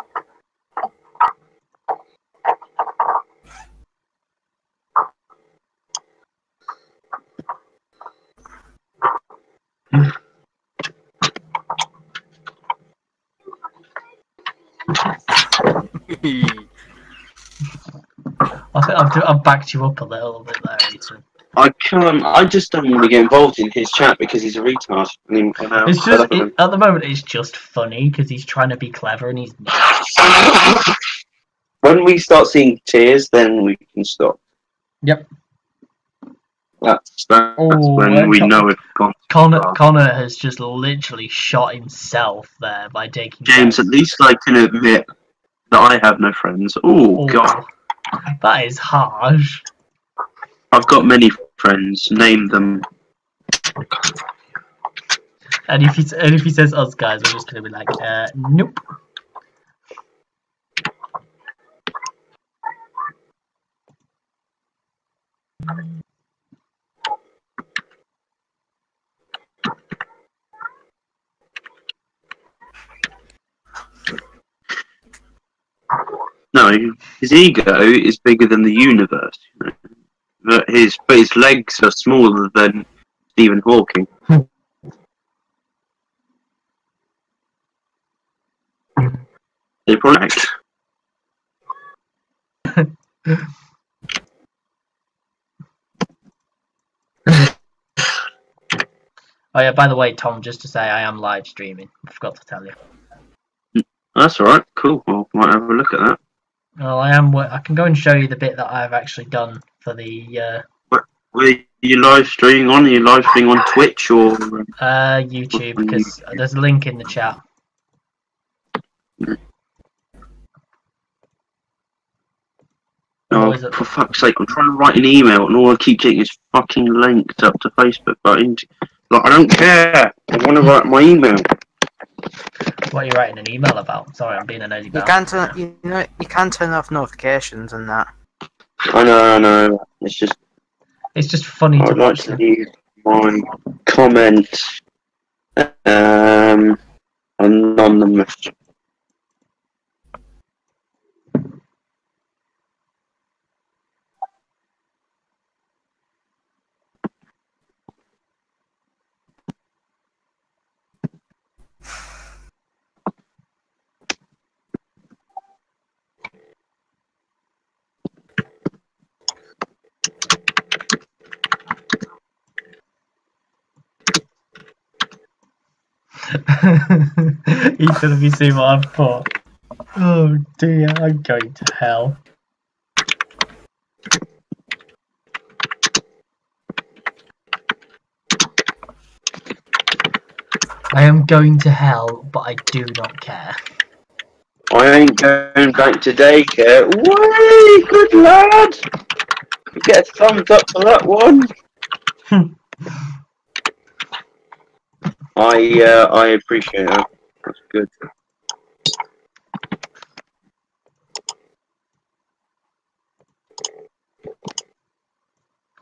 I think I've backed you up a little bit there, Ethan. I can't. I just don't want to get involved in his chat because he's a retard. It's just at the moment it's just funny because he's trying to be clever and he's not. When we start seeing tears, then we can stop. Yep. That's when we know it's gone. Connor has just literally shot himself there by taking. James, at least I can admit that I have no friends. Oh God, that is harsh. I've got many friends. Name them. And if he says us guys, we're just gonna be like, nope. No, his ego is bigger than the universe. You know? But his legs are smaller than Stephen Hawking. They project. Oh yeah, by the way, Tom, just to say I am live streaming. I forgot to tell you. That's alright, cool. Well, might have a look at that. Well, I am. I can go and show you the bit that I've actually done for the. Were you live streaming on? Are you live streaming on Twitch or? YouTube, because there's a link in the chat. Oh, for fuck's sake! I'm trying to write an email, and all I keep getting is fucking linked up to Facebook. But I don't care. I want to write my email. What are you writing an email about? Sorry, I'm being a nosy. You can turn off notifications and that. I know. It's just funny to watch. I'd like to leave my comment anonymous. Ethan, have you seen what I've put? Oh dear, I'm going to hell. I am going to hell, but I do not care. I ain't going back to daycare. Way, good lad! Get a thumbs up for that one. I appreciate that. That's good.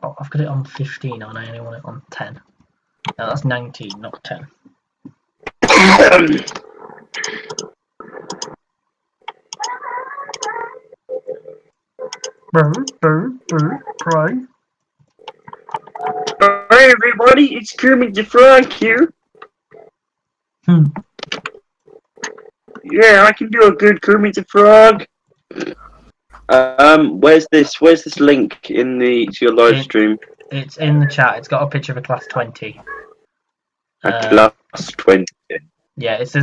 Oh, I've got it on 15 and I only want it on 10. No, that's 19, not 10. Cry. Hi everybody, it's Kermit the Frog here. Yeah, I can do a good Kermit the Frog. Where's this link to your live stream? It's in the chat. It's got a picture of a class 20. Class 20. Yeah, it's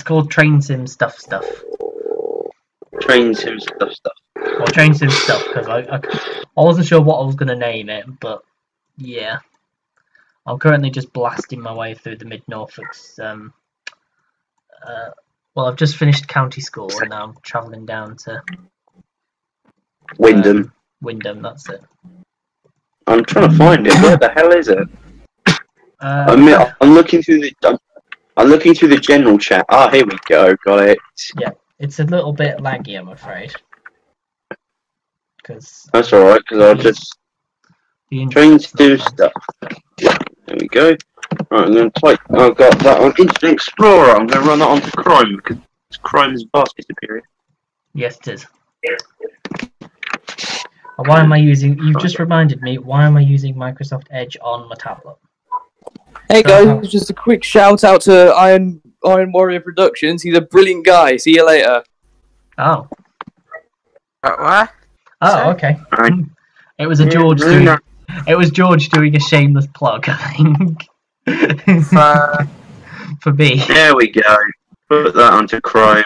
called Traim Sim Stuff. Traim Sim Stuff. Or Traim Sim Stuff, because I wasn't sure what I was going to name it, but yeah. I'm currently just blasting my way through the Mid-Norfolk's. Well, I've just finished county school and now I'm travelling down to Wyndham. Wyndham, that's it. I'm trying to find it. Where the hell is it? I'm looking through the general chat. Ah, here we go. Got it. Yeah, it's a little bit laggy, I'm afraid. That's all right, because I'll just trying to do stuff. There we go. Right, I'm going to type. I've got that on Internet Explorer. I'm going to run that onto Chrome because Chrome is vastly superior. Yes, it is. Why am I using? You've just reminded me. Why am I using Microsoft Edge on my tablet? Hey guys, just a quick shout out to Iron Warrior Productions. He's a brilliant guy. See you later. Oh. What? Oh, okay. Right. It was a George It was George doing a shameless plug, I think. For me. There we go. Put that onto Chrome.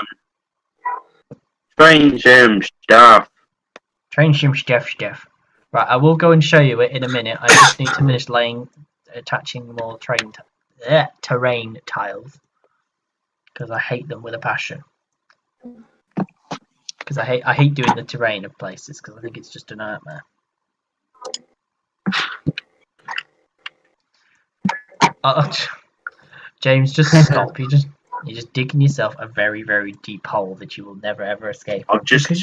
Train Sim Stuff. Train Sim Stuff. Right, I will go and show you it in a minute. I just need to finish attaching more terrain tiles. Because I hate them with a passion. Because I hate doing the terrain of places, because I think it's just a nightmare. James, just stop. You're just digging yourself a very, very deep hole that you will never ever escape. Because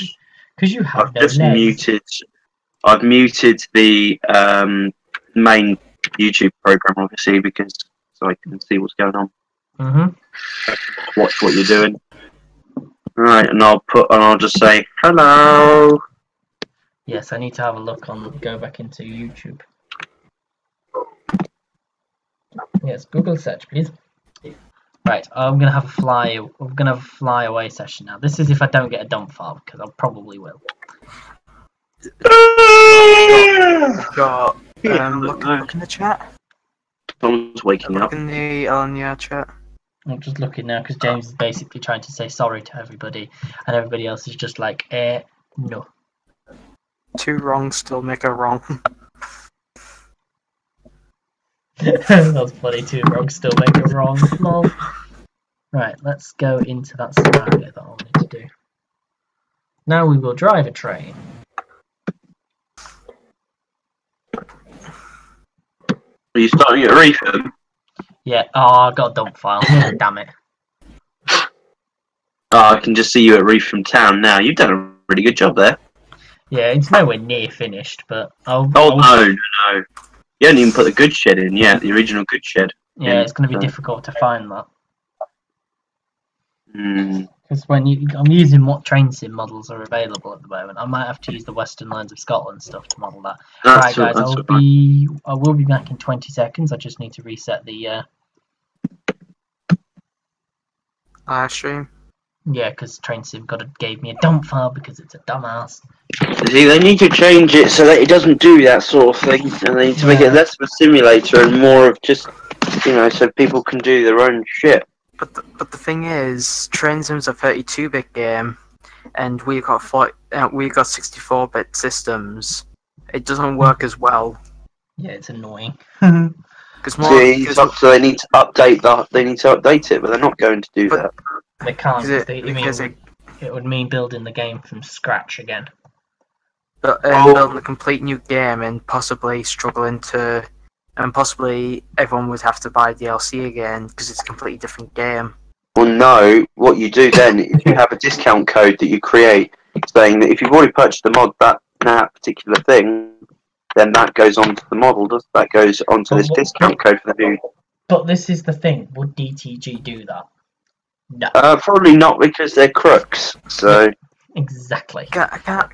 you have no legs. I've muted the main YouTube program, obviously, because so I can see what's going on. Watch what you're doing. Right, and I'll just say hello. Yes, I need to have a look go back into YouTube. Yes, Google search, please. Right, I'm gonna have a fly away session now. This is if I don't get a dump file, because I probably will. Look in the chat. Someone's waking up. Look in the Alanya chat. I'm just looking now because James is basically trying to say sorry to everybody, and everybody else is just like, no. 2 wrongs still make a wrong. That's funny, 2 wrongs still make a wrong. Lol. Right, let's go into that scenario that I'll need to do. Now we will drive a train. Are you starting at refurb? Yeah, I got a dump file. Damn it. Oh, I can just see you at Reef from town now. You've done a really good job there. Yeah, it's nowhere near finished, but no. You haven't even put the good shed in yet, the original good shed. Yeah, it's going to be difficult to find that. Hmm. Because I'm using what train sim models are available at the moment. I might have to use the Western Lines of Scotland stuff to model that. Right, guys, I will be back in 20 seconds. I just need to reset the live stream. Yeah, because Train Sim gave me a dump file because it's a dumbass. See, they need to change it so that it doesn't do that sort of thing, and they need to make it less of a simulator and more of just, so people can do their own shit. But the thing is, Train Sim's a 32-bit game, and we got 64-bit systems. It doesn't work as well. Yeah, it's annoying. So they need to update it, but they're not going to do that. They can't because it would mean building the game from scratch again. But building a complete new game and possibly possibly everyone would have to buy DLC again because it's a completely different game. Well, no. What you do then is you have a discount code that you create saying that if you've already purchased the mod that particular thing, then that goes onto the model. That goes onto this discount code for the new. But this is the thing. Would DTG do that? No. Probably not because they're crooks. So. Exactly. Can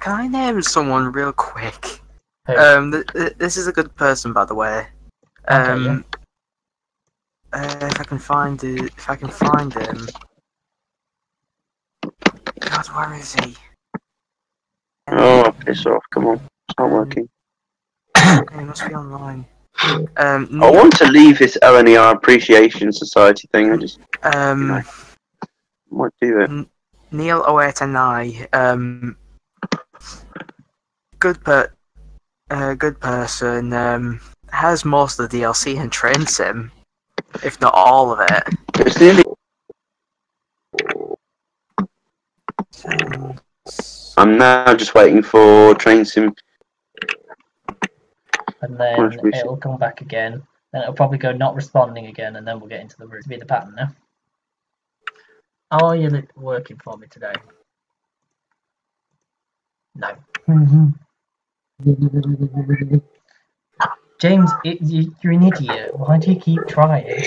I name someone real quick? Who? This is a good person, by the way. Okay, if I can find him. God, where is he? Oh, piss off! Come on, it's not working. He must be online. I want to leave this ONER Appreciation Society thing. I just might do it. Neil 08 and I. Good person. Has most of the DLC in Train Sim, if not all of it. I'm now just waiting for Train Sim. And then it'll come back again. Then it'll probably go not responding again, and then we'll get into the route. To be the pattern now. How are you working for me today? No. James, you're an idiot. Why do you keep trying?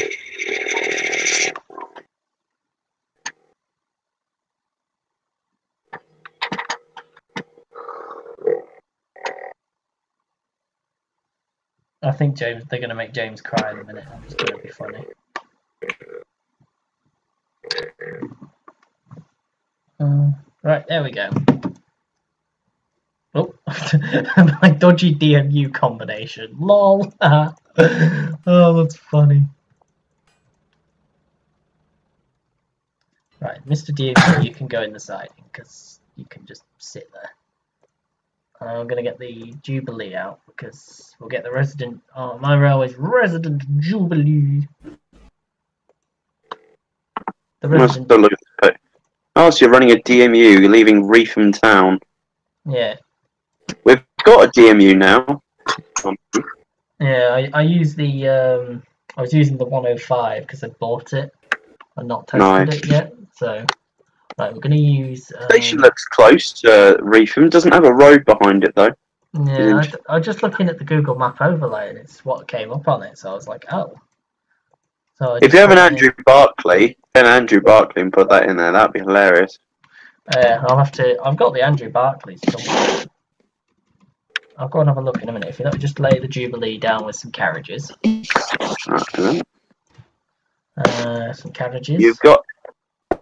I think they're going to make James cry in a minute. It's going to be funny. Right, there we go. Oh, my dodgy DMU combination. Lol. Oh, that's funny. Right, Mr. DMU, you can go in the siding because you can just sit there. I'm gonna get the Jubilee out because we'll get the resident. Oh, my railway's resident Jubilee. The resident. Oh, so you're running a DMU, you're leaving Reetham Town. Yeah. We've got a DMU now. Yeah, I use the I was using the 105 because I bought it. I've not tested Nice. it yet, so right, we're gonna use. Station looks close to Reetham. Doesn't have a road behind it though. Yeah, I was just looking at the Google Map overlay, and it's what came up on it. So I was like, oh. So If you have an Andrew Barclay, then Andrew Barclay and put that in there, that'd be hilarious. I'll have to. I've got the Andrew Barclays somewhere. I'll go and have a look in a minute. If you don't, just lay the Jubilee down with some carriages. Some carriages. You've got.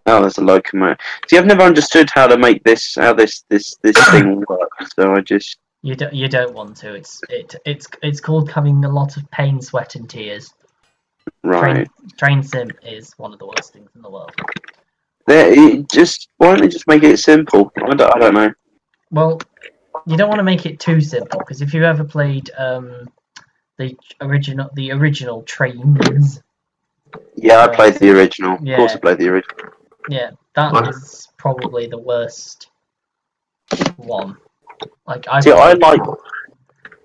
Oh, there's a locomotive. See, I've never understood how to make this, how this thing works. So I just. You don't want to. It's called having a lot of pain, sweat, and tears. Right. Train sim is one of the worst things in the world. Why don't they just make it simple? I don't know. Well, you don't want to make it too simple because if you ever played the original Trains. Yeah, I played the original. Yeah. Of course, I played the original. Yeah, that is probably the worst one. Like I like.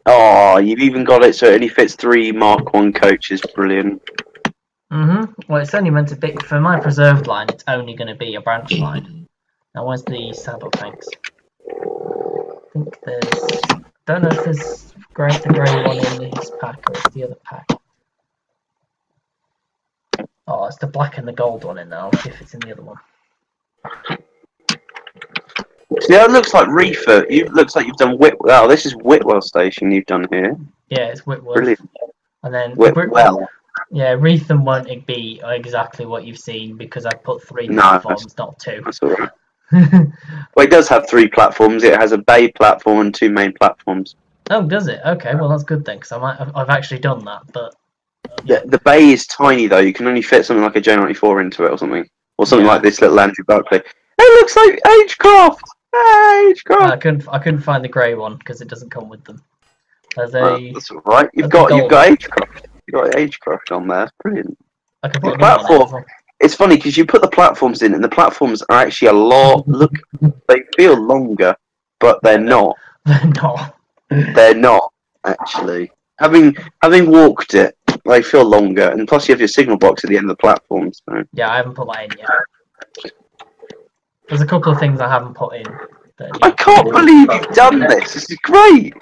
Oh, you've even got it so it only fits 3 Mark 1 coaches. Brilliant. Well, it's only meant to be for my preserved line. It's only going to be a branch line. Now, where's the saddle tanks? I think there's. Don't know if there's the grey one in his pack or it's the other pack. Oh, it's the black and the gold one in there. I'll see if it's in the other one. See, that looks like Reefer. Looks like you've done Whitwell. Oh, this is Whitwell Station you've done here. Yeah, it's Whitworth. Brilliant. And then Whitwell. Yeah, Reetham won't be exactly what you've seen because I put 3 platforms, not 2. That's all right. Well, it does have 3 platforms. It has a bay platform and 2 main platforms. Oh, does it? Okay, well that's good then because I've actually done that, but. The bay is tiny though. You can only fit something like a J94 into it or something like this little Andrew Barclay. It looks like Agecroft. Agecroft. I couldn't find the grey one because it doesn't come with them. That's all right. You've got Agecroft. You've got Agecroft on there. Brilliant. I can put the platform. It's funny because you put the platforms in, and the platforms are actually a lot. Look, they feel longer, but they're not. They're not. They're not actually. Having walked it, they feel longer, and plus you have your signal box at the end of the platform. So. Yeah, I haven't put that in yet. There's a couple of things I haven't put in. I can't believe you've done this. This is great.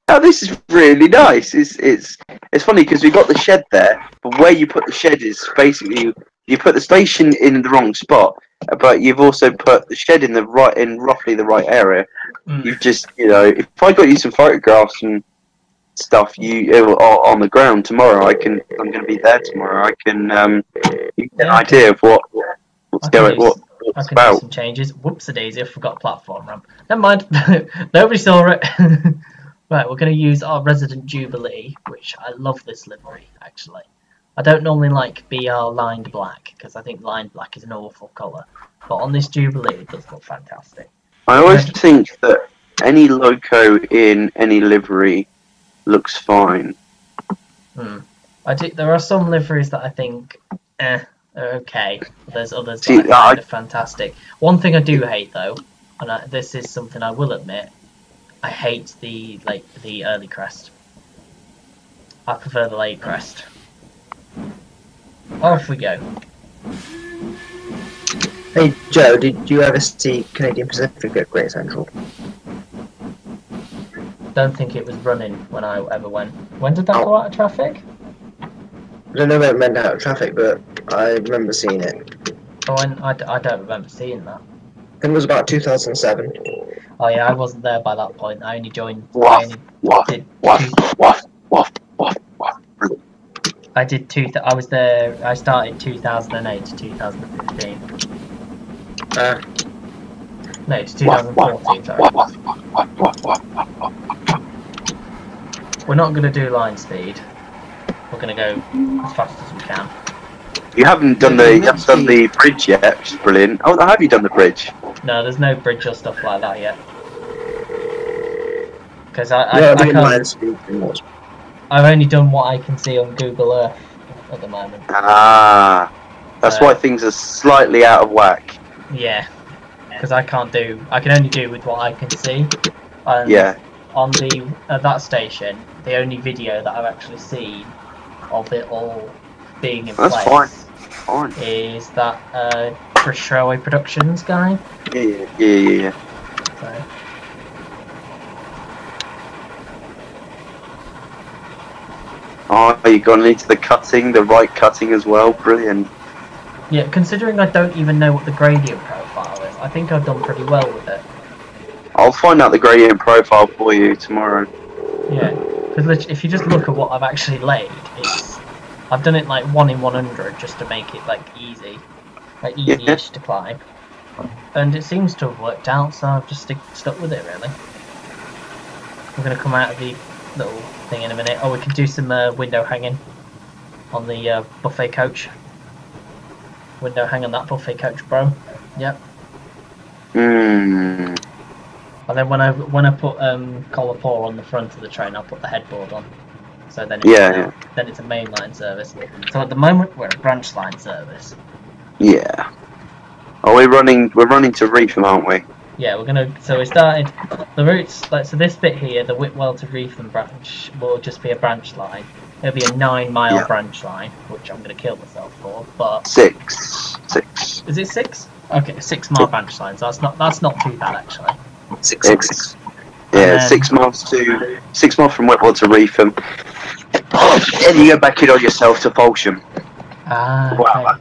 Oh, this is really nice. It's funny because we've got the shed there, but where you put the shed is basically you put the station in the wrong spot, but you've also put the shed in roughly the right area. You've just if I got you some photographs and stuff on the ground tomorrow, I'm going to be there tomorrow. I can you get an idea of what's going on. I can do some changes. Whoops-a-daisy, I forgot platform ramp. Never mind. Nobody saw it. Right, we're going to use our Resident Jubilee, which I love this livery, actually. I don't normally like BR lined black, because I think lined black is an awful colour. But on this Jubilee, it does look fantastic. I always think that any loco in any livery looks fine. There are some liveries that I think, are okay. There's others that I find are fantastic. One thing I do hate though, and this is something I will admit, I hate the early crest. I prefer the late crest. Off we go. Hey Joe, did you ever see Canadian Pacific at Great Central? Don't think it was running when I ever went. When did that go out of traffic? I don't know when it went out of traffic, but I remember seeing it. Oh, I don't remember seeing that. I think it was about 2007. Oh yeah, I wasn't there by that point. I only joined. I did I was there. I started 2008 to 2015. No, it's 2014, sorry. We're not going to do line speed. We're going to go as fast as we can. You haven't done the bridge yet, which is brilliant. Oh, have you done the bridge? No, there's no bridge or stuff like that yet. Because I can't. I've only done what I can see on Google Earth at the moment. Ah, that's why things are slightly out of whack. Yeah, because I can only do with what I can see. And Yeah. On that station, the only video that I've actually seen of it all being in place Fine. is that British Railway Productions guy. Yeah. So. Oh, you gone into the right cutting as well. Brilliant. Yeah, considering I don't even know what the gradient profile is, I think I've done pretty well with it. I'll find out the gradient profile for you tomorrow. Yeah, because if you just look at what I've actually laid, I've done it like 1 in 100 just to make it like easy, like easy-ish to climb, and it seems to have worked out. So I've just stuck with it really. We're gonna come out of the little thing in a minute. Oh, we could do some window hanging on the buffet coach. Window hang on that buffet coach, bro. Yep. Hmm. And then when I put collar 4 on the front of the train, I'll put the headboard on. So then it's then it's a mainline service. So at the moment we're a branch line service. Yeah. Are we running? We're running to Reefham, aren't we? Yeah, we're gonna. So we started the routes. So this bit here, the Whitwell to Reefham branch, will just be a branch line. It'll be a 9-mile branch line, which I'm gonna kill myself for. But 6. Is it 6? Okay, 6-mile branch line. So that's not too bad actually. 6. Yeah, 6 miles from Whitwell to Reefham. And you go back in on yourself to Folsham. Ah, okay. Wow.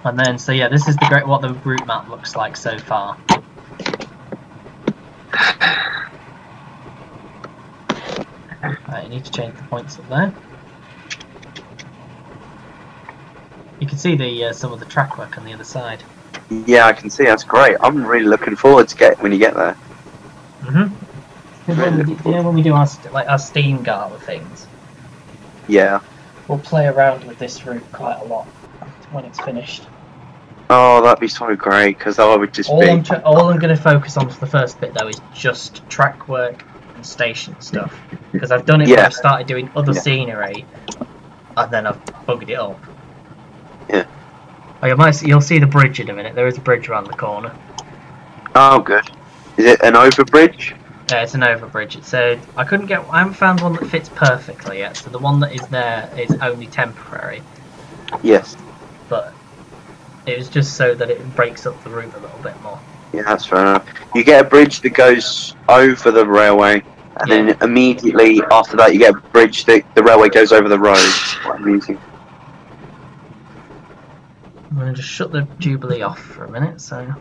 And then, so yeah, this is what the route map looks like so far. Right, you need to change the points up there. You can see some of the track work on the other side. Yeah, I can see. That's great. I'm really looking forward to when you get there. When we do our steam Garter things. Yeah. We'll play around with this route quite a lot when it's finished. Oh, that'd be so great, because I would just all I'm going to focus on for the first bit, though, is just track work and station stuff. Because I've done it where I've started doing other scenery, and then I've bugged it up. Yeah. Oh, you'll see the bridge in a minute. There is a bridge around the corner. Oh, good. Is it an overbridge? Yeah, it's an overbridge. I haven't found one that fits perfectly yet, so the one that is there is only temporary. Yes. But it was just so that it breaks up the route a little bit more. Yeah, that's fair enough. You get a bridge that goes over the railway, and then immediately after that you get a bridge that the railway goes over the road. Quite amusing. I'm going to just shut the Jubilee off for a minute, so...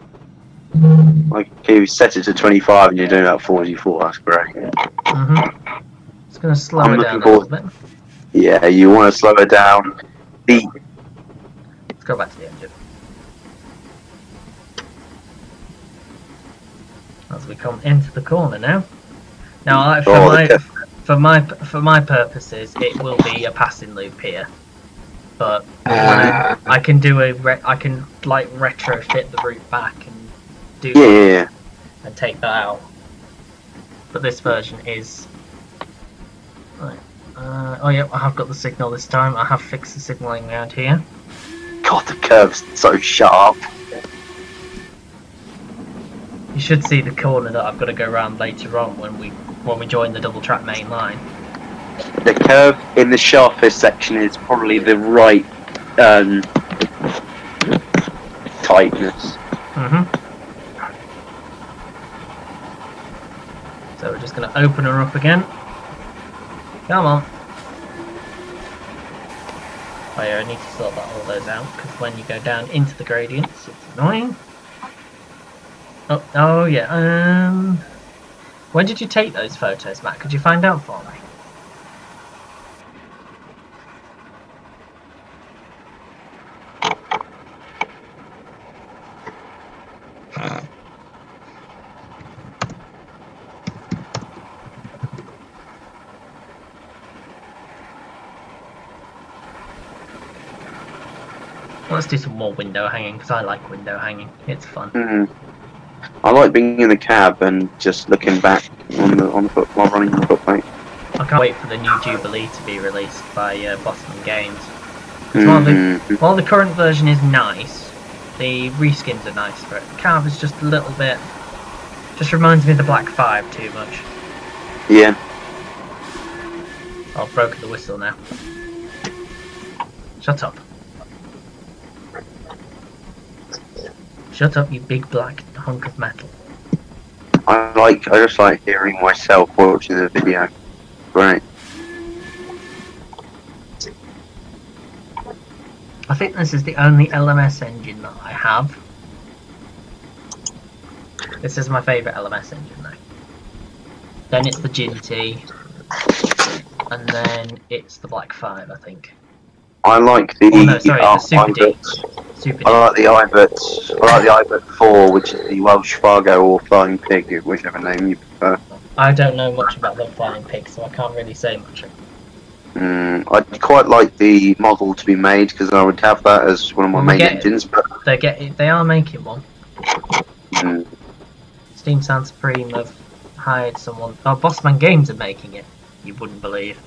Like, you set it to 25 and you're doing about 44, that's great. It's going to slow it down a little bit. Yeah, you want to slow it down. Let's go back to the engine. As we come into the corner now. Now, for my purposes, it will be a passing loop here. But I can retrofit the route back and do that and take that out. But this version is right. Oh yeah, I have got the signal this time. I have fixed the signalling around here. God, the curve's so sharp. You should see the corner that I've got to go around later on when we join the double track main line. The curve in the sharpest section is probably the right tightness. So we're just going to open her up again. Come on. Oh yeah, I need to sort all those out, because when you go down into the gradients, it's annoying. Oh yeah, when did you take those photos, Matt? Could you find out for me? Let's do some more window hanging, because I like window hanging. It's fun. I like being in the cab and just looking back on the foot while running the footplate. I can't wait for the new Jubilee to be released by Bossman Games. While the current version is nice, the reskins are nice for it. The cab is just a little bit... just reminds me of the Black 5 too much. Yeah. I've broken the whistle now. Shut up. Shut up, you big black hunk of metal. I just like hearing myself watching the video. Great. I think this is the only LMS engine that I have. This is my favourite LMS engine though. Then it's the Ginty, and then it's the Black 5, I think. I like the the Super D. Super D. I like the iBet. I like the iBet 4, which is the Welsh Fargo or Flying Pig, whichever name you prefer. I don't know much about the Flying Pig, so I can't really say much. I'd quite like the model to be made because I would have that as one of my main engines. But they are making one. Mm. Steam Sound Supreme have hired someone. Oh, Bossman Games are making it. You wouldn't believe.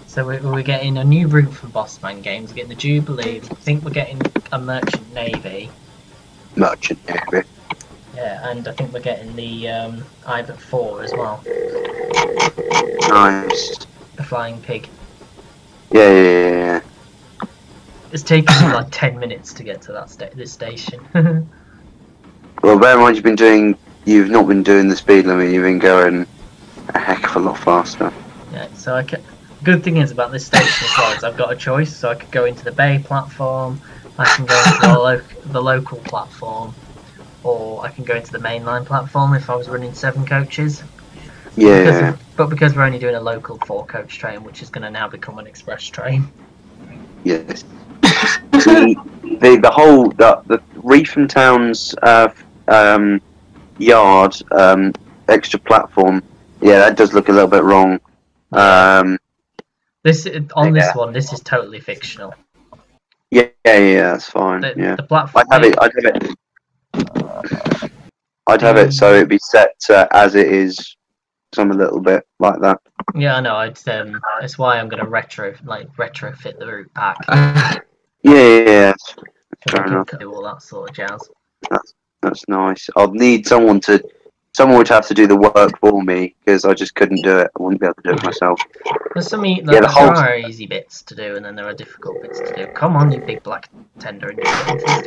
So we're getting a new route from Bossman Games. We're getting the Jubilee. I think we're getting a Merchant Navy. Merchant Navy. Yeah, and I think we're getting the iBet 4 as well. Nice. The Flying Pig. Yeah. It's taken me like 10 minutes to get to this station. Well, bear in mind you've not been doing the speed limit. You've been going a heck of a lot faster. Yeah, so good thing is about this station as well is I've got a choice. So I could go into the Bay platform, I can go into the local platform, or I can go into the mainline platform if I was running 7 coaches. Yeah. But because we're only doing a local 4-coach train, which is going to now become an express train. Yes. the Reefham Town's yard extra platform. Yeah, that does look a little bit wrong. This one, this is totally fictional. Yeah, that's fine. The platform. I'd have it so it'd be set as it is, some a little bit like that. Yeah, I know. That's why I'm gonna retrofit the route pack. Yeah. Fair enough. Do all that sort of jazz. That's nice. I'll need someone would have to do the work for me because I just couldn't do it. I wouldn't be able to do it myself. There's there are easy bits to do, and then there are difficult bits to do. Come on, you big black tender! And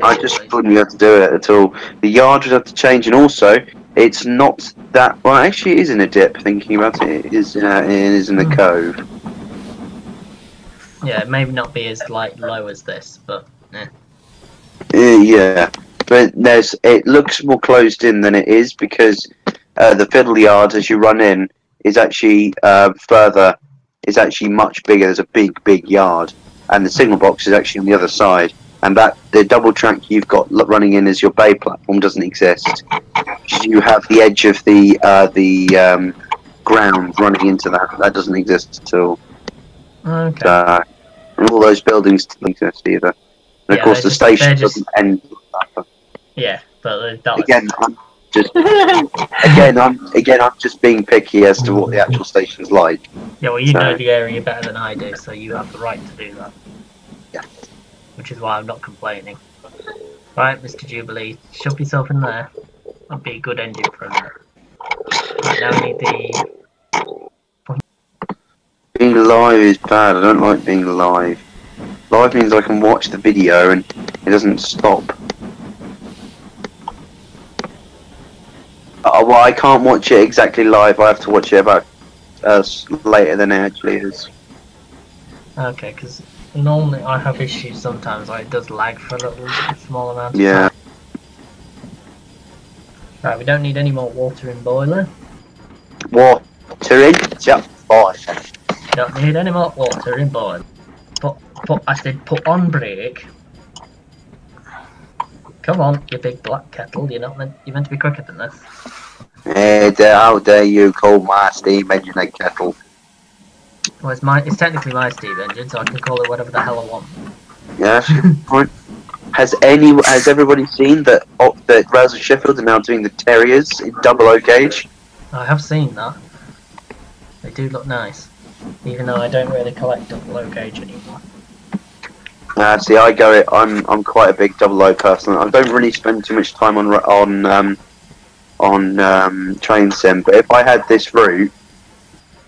I just wouldn't be able to do it at all. The yard would have to change, and also it's not that. Well, actually, it is in a dip. Thinking about it, it is in the cove. Yeah, it may not be as low as this, but yeah, but it looks more closed in than it is because the fiddle yard as you run in is actually further. Is actually much bigger. There's a big yard, and the signal box is actually on the other side. And the double track you've got running in as your bay platform doesn't exist. You have the edge of the ground running into that. That doesn't exist at all. Okay. And all those buildings don't exist either. And of course, the station doesn't end. Yeah, but I'm just being picky as to what the actual station's like. Yeah, well, you know the area better than I do, so you have the right to do that. Yeah. Which is why I'm not complaining. Right, Mr. Jubilee, shove yourself in there. That'd be a good engine for him. Right, now we need the... Being live is bad. I don't like being live. Live means I can watch the video and it doesn't stop. Well, I can't watch it exactly live. I have to watch it about later than it actually is. Okay, because normally I have issues sometimes. It does lag for a small amount of time. Right, we don't need any more water in boiler. Water in? Yep, boiler. Don't need any more water in boiler. I said put on brake. Come on, you big black kettle. You're meant to be quicker than this. How dare you call my steam engine a kettle? Well, it's technically my steam engine, so I can call it whatever the hell I want. Yeah, that's a good point. Has everybody seen that that Rails and Sheffield are now doing the Terriers in 00 gauge? I have seen that. They do look nice, even though I don't really collect double gauge anymore. See, I'm quite a big 00 person. I don't really spend too much time on Traim Sim, but if I had this route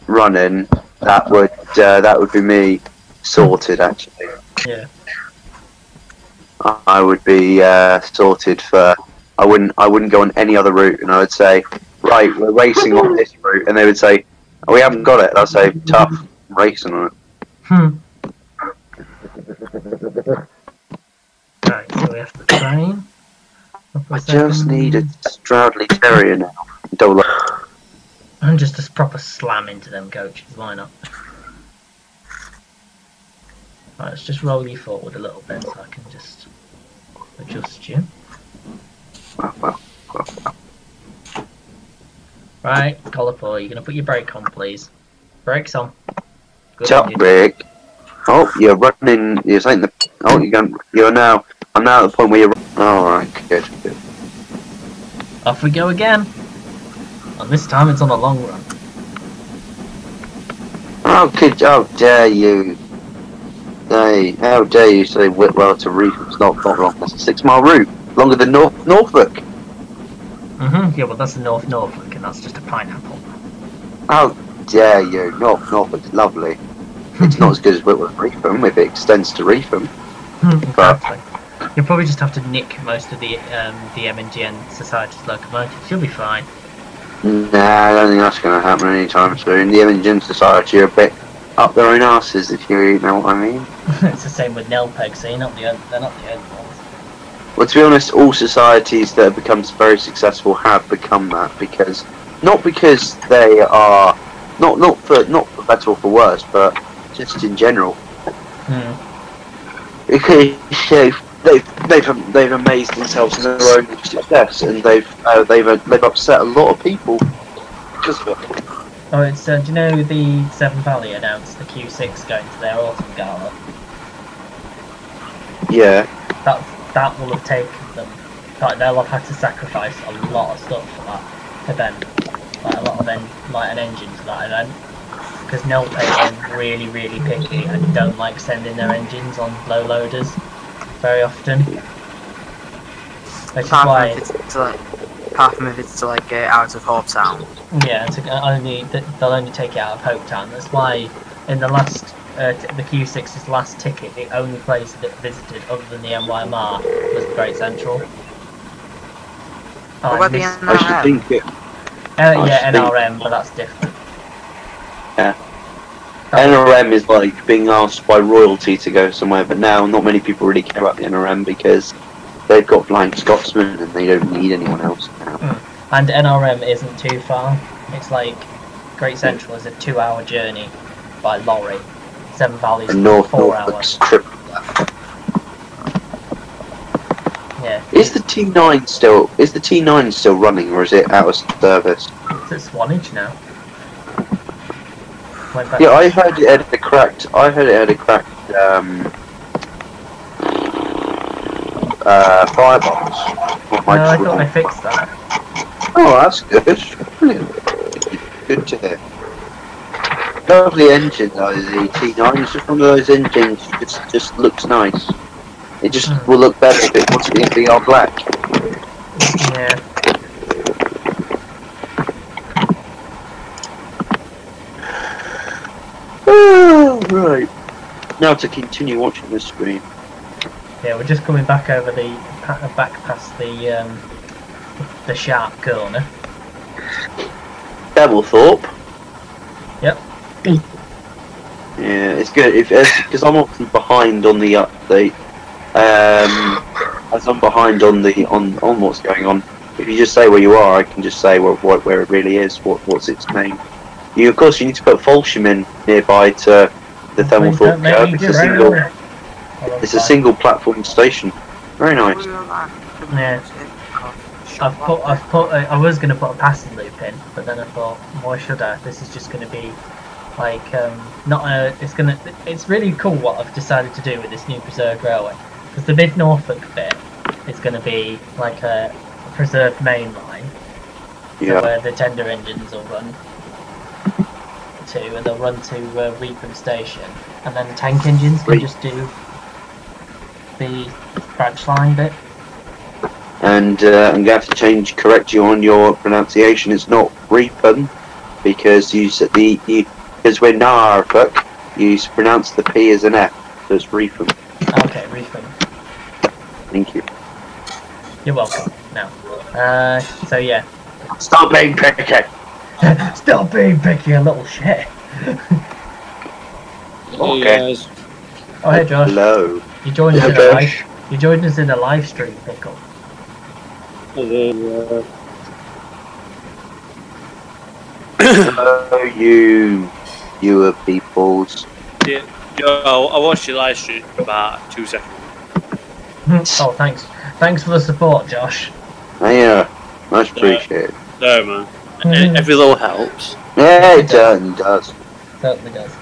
running, that would be me sorted. Actually, Yeah. I would be sorted for. I wouldn't go on any other route, and I would say, right, we're racing on this route, and they would say, oh, we haven't got it. I'd say, tough, I'm racing on it. Right, so we have to train. I just need a Stroudley Terrier now. 00. And just a proper slam into them coaches, why not? Right, let's just roll you forward a little bit so I can just adjust you. Well. Right, collar paw, you're gonna put your brake on, please. Brakes on. Good Top on you. brake. Oh, you're running. You're saying the. Oh, you're now. I'm now at the point where you're. Alright, good. Off we go again. And this time it's on a long run. Oh, how dare you? Hey, how dare you say Whitwell to Reefham? It's not wrong. That's a 6-mile route. Longer than Norfolk. Yeah, well that's the Norfolk and that's just a pineapple. How dare you? Norfolk's lovely. It's not as good as Whitwell and Reefham if it extends to Reefham. Exactly. You'll probably just have to nick most of the MNGN Society's locomotives. You'll be fine. Nah, I don't think that's going to happen anytime soon. The Engine Society are a bit up their own asses, if you know what I mean. It's the same with Nelpeg, so they're not the only ones. Well, to be honest, all societies that have become very successful have become that not because they are not for better or for worse, but just in general. Because they've amazed themselves in their own success, and they've upset a lot of people because of it. Oh, it's do you know the Severn Valley announced the Q6 going to their autumn gala? Yeah. That will have taken them. Like, they'll have had to sacrifice a lot of stuff for that event, like a lot of an engine for that event, because Nelpeg are really picky and don't like sending their engines on low loaders very often. Which is why apart from if it's to like get out of Hopetown. Yeah, they'll only take it out of Hopetown. That's why in the last the Q6's last ticket, the only place that it visited other than the NYMR was the Great Central. What about the NRM? I should think it. Yeah, NRM, but that's different. Yeah. NRM is like being asked by royalty to go somewhere, but now not many people really care about the NRM because they've got Flying Scotsman and they don't need anyone else now. And NRM isn't too far. It's like Great Central is a 2-hour journey by lorry. Severn Valley's 4 hours. Yeah. Is the T9 still running, or is it out of service? It's at Swanage now. Yeah, I heard it had a cracked. Firebox. No, I thought they fixed that. Oh, that's good. Brilliant. Good to hear. Lovely engine though, the T9. It's just one of those engines that just looks nice. It just will look better if it wants to be in VR black. Yeah. Oh, right. Now to continue watching the screen. Yeah, we're just coming back over back past the sharp corner. Bevelthorpe. Yep. Yeah, it's good because I'm obviously behind on the update. As I'm behind on what's going on. If you just say where you are, I can just say where it really is. What's its name? Of course, you need to put Folsham in nearby to the Thelmelthorpe curve. It's a single platform station. Very nice. Yeah. I was going to put a passing loop in, but then I thought, why should I? This is just going to be like it's really cool what I've decided to do with this new preserved railway, because the mid Norfolk bit is going to be like a preserved main line, so where the tender engines will run to, and they'll run to Reepham Station, and then the tank engines can just do the branch line bit. And I'm going to have to correct you on your pronunciation. It's not Reepham, because because we're Norfolk, you pronounce the P as an F, so it's Reepham. Okay, Reepham. Thank you. You're welcome. Now, so yeah. Stop being picky. Stop being picky, a little shit. Okay. Oh, hey Josh. Hello. You joined us in a live stream, Pickle. Hello, you peoples. Yeah, yo, I watched your live stream for about 2 seconds. Oh, thanks. Thanks for the support, Josh. Yeah, much appreciated. No, man. Every little helps. Yeah, it does. Certainly does.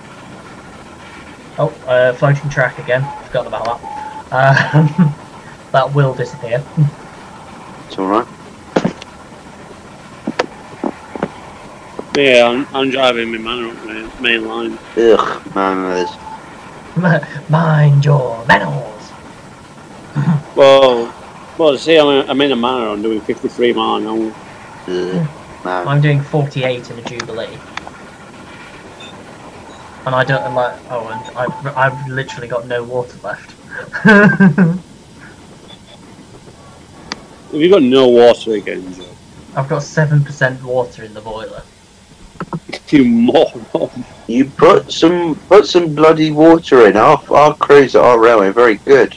Oh, floating track again. Forgot about that. That will disappear. It's alright. Yeah, I'm driving my manor up main line. Ugh, manners. Mind your manners. Well, see, I'm in a manor. I'm doing 53 miles an hour. I'm doing 48 in a Jubilee. And I don't like. Oh, and I've literally got no water left. Have you got no water again, Joe? I've got 7% water in the boiler. You moron! You put some bloody water in. Our crews at our railway are very good.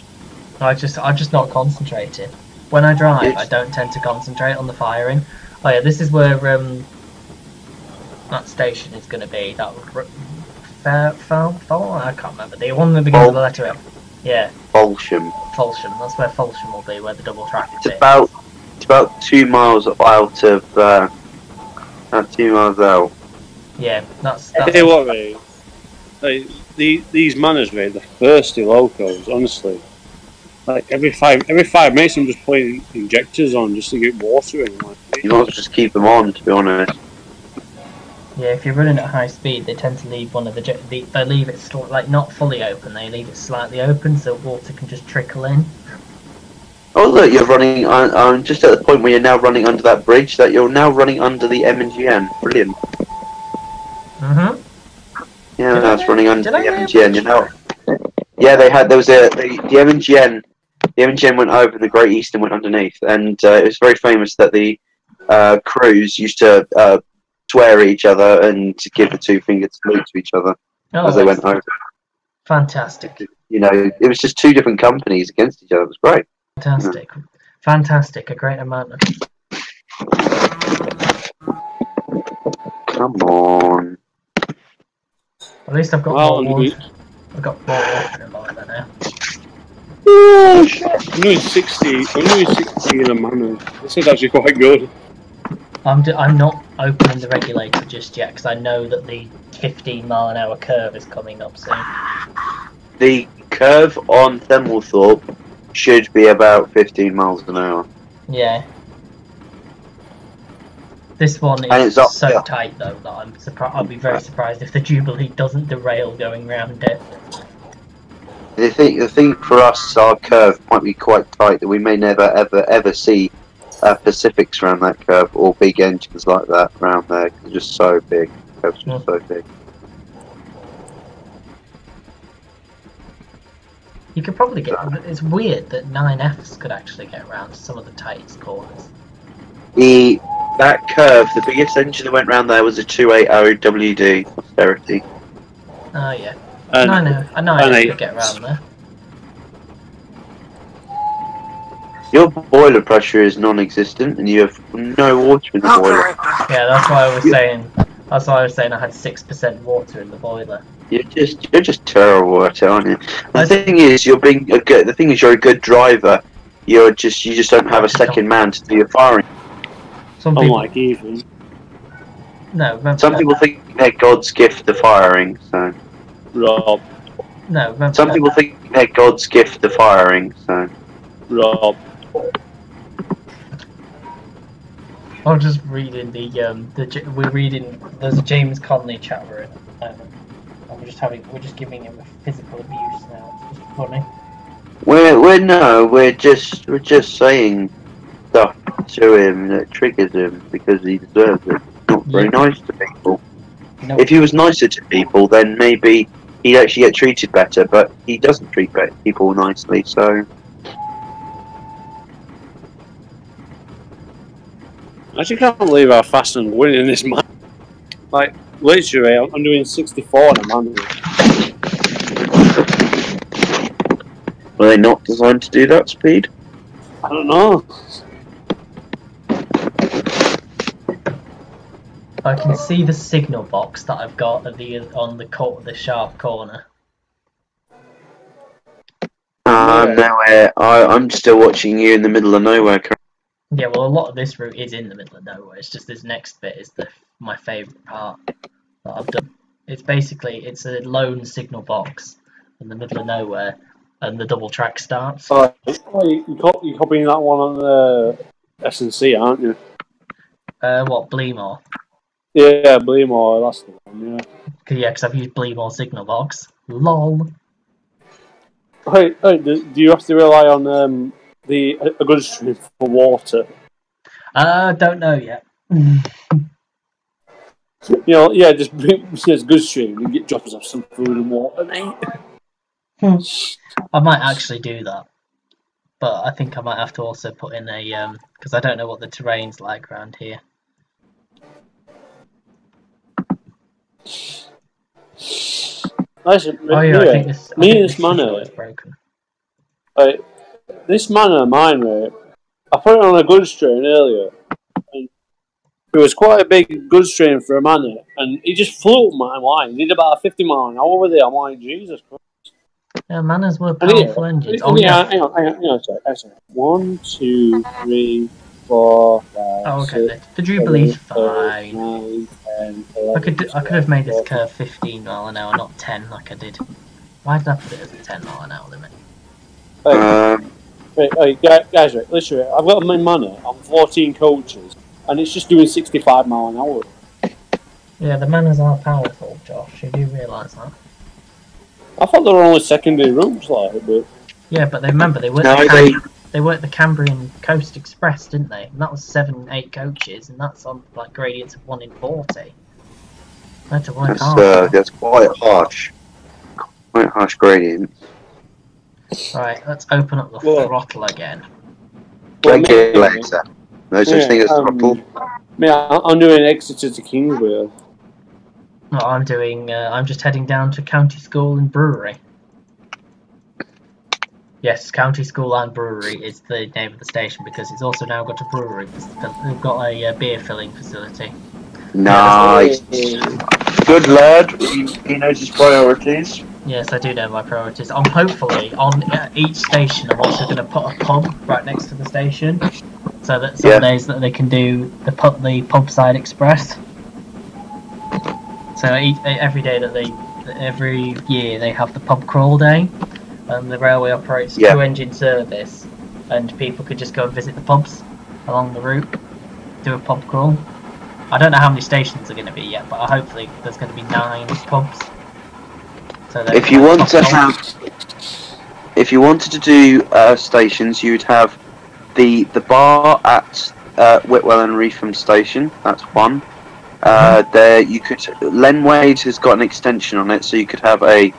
I'm just not concentrating. When I drive, I don't tend to concentrate on the firing. Oh yeah, this is where that station is going to be. That I can't remember. The one that begins with the letter F. Yeah. Folsham. That's where Folsham will be, where the double track is. It's about 2 miles out of 2 miles out. Yeah, that's. Hey, what, mate? Like, these manors, mate, they're thirsty locals, honestly. Like every five minutes, I'm just putting injectors on just to get water in. Like, you might just keep them on, to be honest. Yeah, if you're running at high speed, they tend to leave one of they leave it like not fully open. They leave it slightly open so water can just trickle in. Oh look, you're running. I'm just at the point where you're now running under that bridge. That you're now running under the M&GN. Brilliant. Mhm. Yeah, that's running under the M&GN. You know. Yeah, there was the M&GN. The M&GN went over, and the Great Eastern went underneath, and it was very famous that the crews used to swear at each other and to give the 2-finger salute to each other as they went over. Fantastic. You know, it was just 2 different companies against each other. It was great. Fantastic. Fantastic. A great amount of. Come on. At least I've got more water. I've got more water in mine now. Oh shit! I'm doing 60 in a manor. This is actually quite good. I'm not opening the regulator just yet because I know that the 15-mile-an-hour curve is coming up soon. The curve on Themmelthorpe should be about 15 miles an hour. Yeah. This one is so tight though that I'm surprised. I'll be very surprised if the Jubilee doesn't derail going round it. The thing for us, our curve might be quite tight that we may never ever see Pacifics around that curve or big engines like that around there. They're just so big. The curve's just so big. You could probably get. It's weird that 9Fs could actually get around some of the tightest corners. That curve, the biggest engine that went round there was a 280 WD austerity. Oh yeah. I know I could get around there. Your boiler pressure is non-existent, and you have no water in the boiler. Yeah, that's why I was saying. That's why I was saying I had 6% water in the boiler. You're just terrible at it, aren't you? The thing is, you're a good driver. You just don't have a second man to do your firing. Some people, No, remember Some people think they're God's gift to firing, so. Rob. No, remember Some people think they're God's gift to firing, so. Rob. I'm just reading we're reading. There's a James Conley chat room. And we're just giving him physical abuse now. It's just funny. We're just saying stuff to him that triggers him because he deserves it. Not very nice to people. No. If he was nicer to people, then maybe he'd actually get treated better. But he doesn't treat people nicely, so. I actually can't believe how fast I'm winning this match. Like, literally, I'm doing 64 on a man. Were they not designed to do that speed? I don't know. I can see the signal box that I've got at on the sharp corner. Nowhere. I'm still watching you in the middle of nowhere. Yeah, well, a lot of this route is in the middle of nowhere. It's just this next bit is my favourite part that I've done. It's a lone signal box in the middle of nowhere, and the double track starts. Oh, you're copying that one on the S&C, aren't you? What, Bleemore? Yeah, Bleemore, that's the one, yeah. Yeah, because I've used Bleemore signal box. LOL. Hey, do you have to rely on a good stream for water? Don't know yet. Yeah, just good stream and get drops of some food and water, mate. I might actually do that, but I think I might have to also put in a because I don't know what the terrain's like around here. Listen, I think this manor is broken. This manor of mine, mate, I put it on a good strain earlier, and it was quite a big good strain for a manor, and he just flew up my line. He did about 50 miles an hour with it. I'm like, Jesus Christ. Yeah, manors were powerful engines. Oh, yeah. Hang on, sorry. 1, 2, 3, 4, 5. Oh, okay. 6, The Jubilee's fine. 9, 10, 11, I could have made this curve 15 mile an hour, not 10 like I did. Why did I put it as a 10 mile an hour limit? Guys, right, literally, I've got my manor on 14 coaches, and it's just doing 65 mile an hour. Yeah, the manors are powerful, Josh. You do realise that? I thought they were only secondary routes, like, but... Yeah, but they weren't they worked the Cambrian Coast Express, didn't they? And that was 7-8 coaches, and that's on like gradients of 1 in 40. That's quite harsh. Quite harsh gradient. Right, let's open up the throttle again. Regulator. No such thing as throttle. I'm doing Exeter to Kingswell. No, I'm just heading down to County School and Brewery. Yes, County School and Brewery is the name of the station because it's also now got a brewery. They've got a beer filling facility. Nice. Good lad. He knows his priorities. Yes, I do know my priorities. Hopefully, on each station, I'm also going to put a pub right next to the station, so that some days that they can do the pub side express. So every year they have the pub crawl day. And the railway operates 2-engine service, and people could just go and visit the pubs along the route, do a pub crawl. I don't know how many stations are going to be yet, but hopefully there's going to be 9 pubs. So if you wanted to do stations, you'd have the bar at Whitwell and Reetham Station. That's one. There you could Lenwade has got an extension on it, so you could have a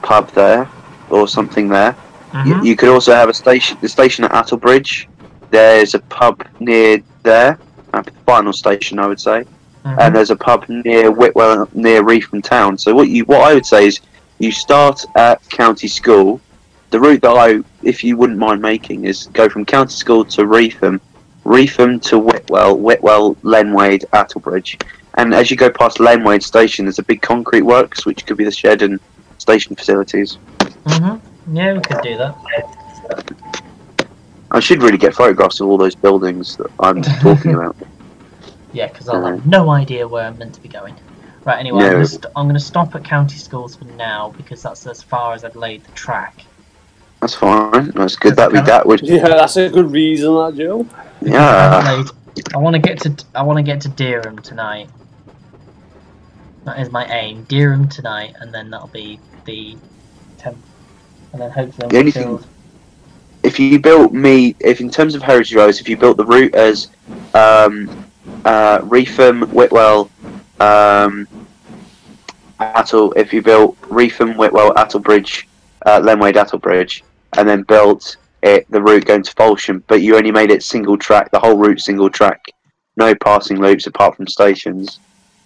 pub there. Or something there. You could also have the station at Attlebridge. There's a pub near there, at the final station, I would say. And there's a pub near Whitwell, near Reetham Town. So what I would say is, you start at County School. The route that if you wouldn't mind making, is go from County School to Reetham, Reetham to Whitwell, Whitwell, Lenwade, Attlebridge. And as you go past Lenwade Station, there's a big concrete works, which could be the shed and station facilities. Yeah, we could do that. I should really get photographs of all those buildings that I'm talking about. Yeah, because I'll have no idea where I'm meant to be going. Right, anyway, No. I'm going to stop at county schools for now, because that's as far as I've laid the track. That's fine. That's good. Because That would. Yeah, that's a good reason, that Joe. Because I haven't Yeah. laid... I want to get to Derham tonight. That is my aim. Derham tonight, and then that'll be the 10th. And then hopefully The I'll only build... If you built if in terms of heritage roads, if you built the route as Reetham, Whitwell, if you built Reetham, Whitwell, Attlebridge, Lenwade, Attlebridge, and then built the route going to Folsham, but you only made it single track, the whole route single track, no passing loops apart from stations,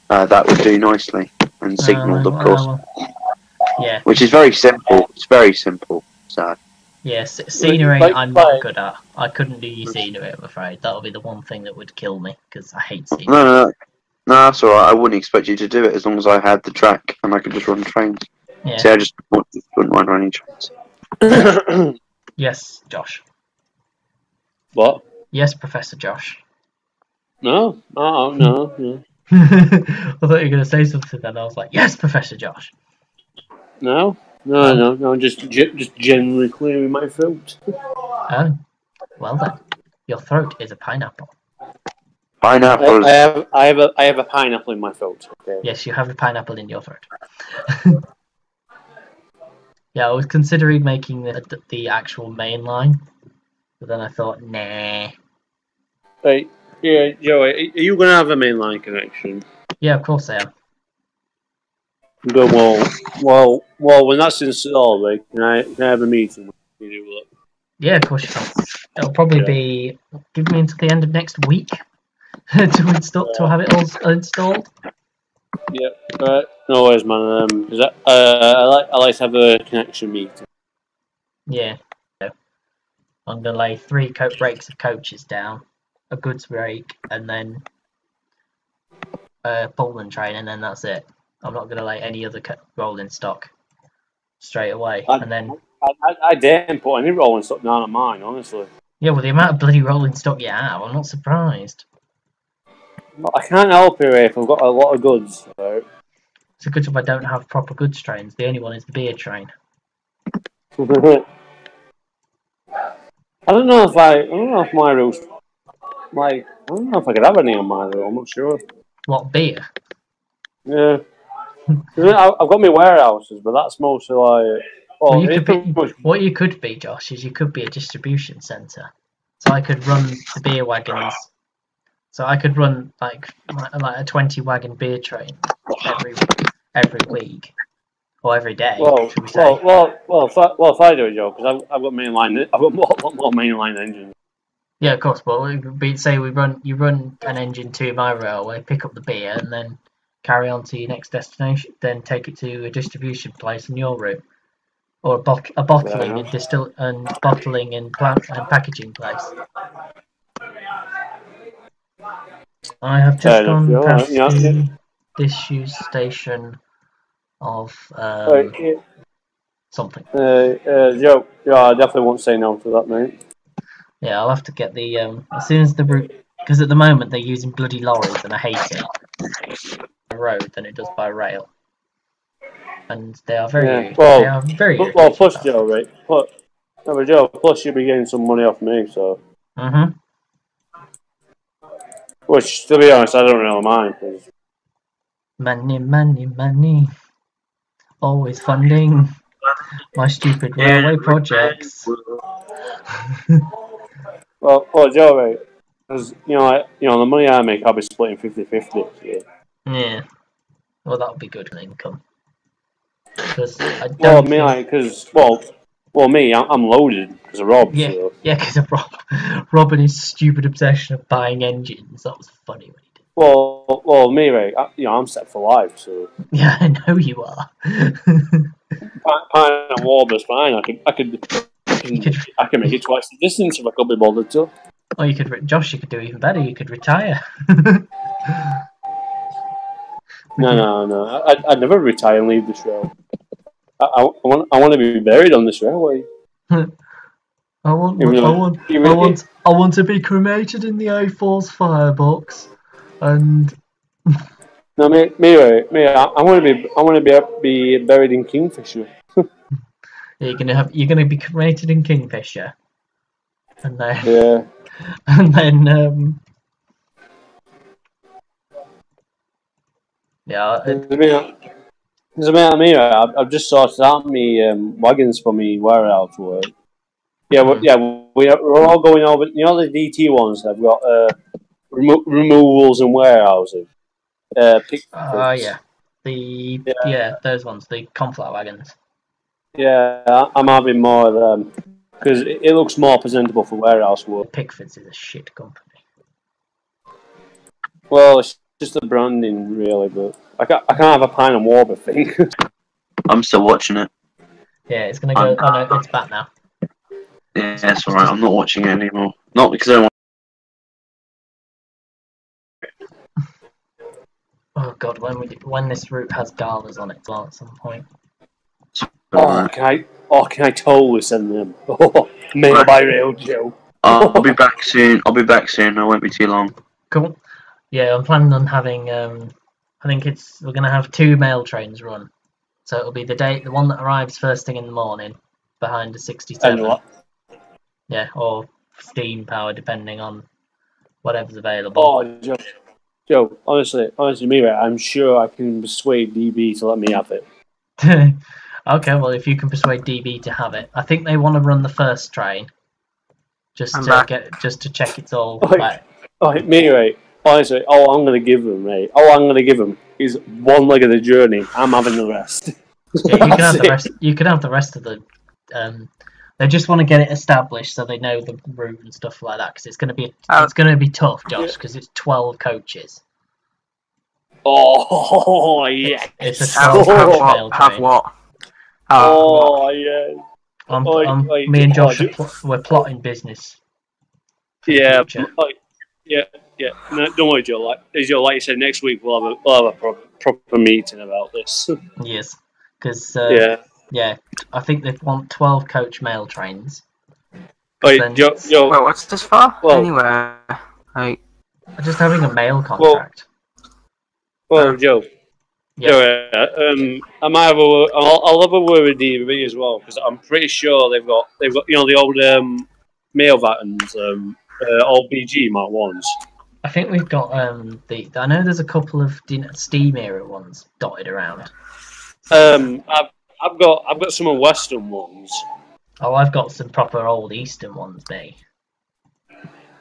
that would do nicely, and signalled, of course. Yeah. Which is very simple. It's very simple. So. Yes, scenery I'm not good at. I couldn't do your scenery, I'm afraid. That'll be the one thing that would kill me, because I hate scenery. No, that's alright. I wouldn't expect you to do it as long as I had the track and I could just run trains. Yeah. See, I just wouldn't mind running trains. Yes, Josh. What? Yes, Professor Josh. No. No. I thought you were going to say something then. I was like, yes, Professor Josh. No. Just generally clearing my throat. Oh, well then. Your throat is a pineapple. Pineapples. I have a pineapple in my throat. Okay. Yes, you have a pineapple in your throat. Yeah, I was considering making the actual main line, but then I thought, nah. Hey, yeah, Joey, are you going to have a mainline connection? Yeah, of course I am. Good. Well, when that's installed, like, can I have a meeting? You do that? Yeah, of course you can. It'll probably be... Give me until the end of next week to have it all installed. Yeah. Right. No worries, man. I like to have a connection meeting. Yeah. I'm going to lay 3 brakes of coaches down, a goods brake, and then a Pullman train, and then that's it. I'm not going to lay any other rolling stock straight away. I didn't put any rolling stock down on mine, honestly. Yeah, well, the amount of bloody rolling stock you have, I'm not surprised. I can't help it if I've got a lot of goods. So. It's a good job I don't have proper goods trains. The only one is the beer train. I don't know if my rules, like, I don't know if I could have any on my rule. I'm not sure. What, beer? Yeah. I've got my warehouses, but that's mostly like. What you could be, Josh, is you could be a distribution centre. So I could run the beer wagons. So I could run like a 20 wagon beer train every week or every day. Should we say? If I do a job, because I've got mainline, I've got more mainline engines. Yeah, of course. Well, you run an engine to my railway, pick up the beer, and then carry on to your next destination. Then take it to a distribution place in your route, or a bottling and bottling and packaging place. I have just gone past the disused station of something. Joe, I definitely won't say no to that, mate. Yeah, I'll have to get the as soon as the route, because at the moment they're using bloody lorries and I hate it by road than it does by rail, and they are very plus Joe, right? Plus you'll be getting some money off me, so. Which, to be honest, I don't really mind. Cause... Money. Always funding my stupid railway projects. well, Joe, right? Because the money I make, I'll be splitting 50-50. Yeah. Yeah. Well, that would be good for income. Because I'm loaded because of Rob. Yeah, so. Yeah, because of Rob. Rob and his stupid obsession of buying engines. That was funny when he did. Well, me, right? I'm set for life, so. Yeah, I know you are. Pine and Warber's fine. I can make it twice the distance if I could be bothered to. Oh, you could, Josh. You could do even better. You could retire. No. I'd never retire and leave this rail. I want to be buried on this railway. I want to be cremated in the A4's firebox. And No, me, I want to be buried in Kingfisher. you're gonna be cremated in Kingfisher, and then Yeah. and then yeah, As a matter me, I've just sorted out me wagons for me warehouse work. Yeah, we're all going over. You know the DT ones. They've got removals and warehousing. yeah, those ones, the conflict wagons. Yeah, I'm having more of them because it looks more presentable for warehouse work. Pickford's is a shit company. Well, it's just the branding, really, but I can't have a pint and water thing. I'm still watching it. Yeah, it's gonna go. Oh no, it's back now. Yeah, it's alright. I'm not watching it anymore. Not because I don't want. Oh god, when this route has galas on it as well at some point. Can I totally send them? Oh, mail by rail, Joe. I'll be back soon. I won't be too long. Cool. Yeah, I'm planning on having. I think we're gonna have 2 mail trains run. So it'll be the one that arrives first thing in the morning, behind the 67. Yeah, or steam power, depending on whatever's available. Oh, Joe, honestly, me, I'm sure I can persuade DB to let me have it. Okay, well, if you can persuade DB to have it, I think they want to run the first train, just to check it's all wet. Me, right? Honestly, all I'm gonna give them is one leg of the journey. I'm having the rest. Yeah, you can have the rest. You can have the rest of the. They just want to get it established so they know the route and stuff like that, because it's going to be tough, Josh, because it's 12 coaches. Oh yes, it's a 12 coach mail train. Have what? Yeah. Me and Josh we're plotting business. Yeah. No, don't worry, Joe. Like you said, next week we'll have a proper meeting about this. Yes, because yeah, I think they want 12 coach mail trains. Joe. Well, what's this for? Well, anyway, just having a mail contract. Joe. Yeah. I might have I'll have a word with DB as well, because I'm pretty sure they've got the old mail vatons, old BG Mark ones. I think we've got I know there's a couple of Steam era ones dotted around. I've got some of Western ones. Oh, I've got some proper old Eastern ones, mate.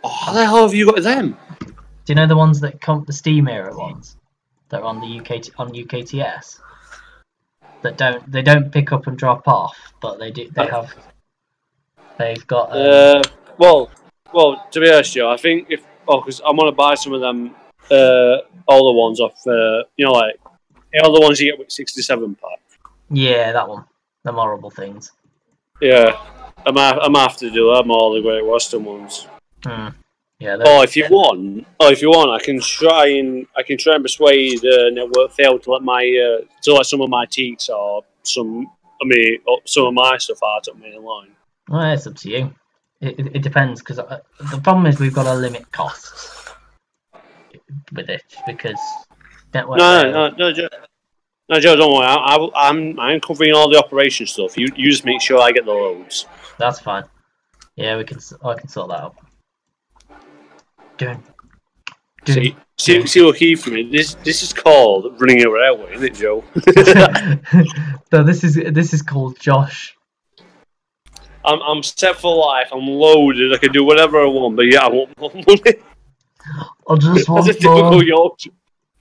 Oh, how the hell have you got them? Do you know the ones that come, the Steam era ones that are on the UKTS? They don't pick up and drop off, but they do. They've got. Well, to be honest, Joe, I think because I want to buy some of them older ones off. Like all the ones you get with 67 pack. Yeah, that one. The horrible things. Yeah, I'm have to do them, all the Great Western ones. Yeah. If you want, I can try and persuade Network Fail to let some of my teats or some of my stuff out of me in line. Well, it's up to you. It depends, because the problem is we've got to limit costs with it, because Network Fail. No, Joe, don't worry. I'm covering all the operation stuff. You just make sure I get the loads. That's fine. Yeah, I can sort that out. See what he for me. This is called running a railway, isn't it, Joe? No, this is called Josh. I'm set for life. I'm loaded. I can do whatever I want. But yeah, I want more money. I just want That's a typical Yorkshire.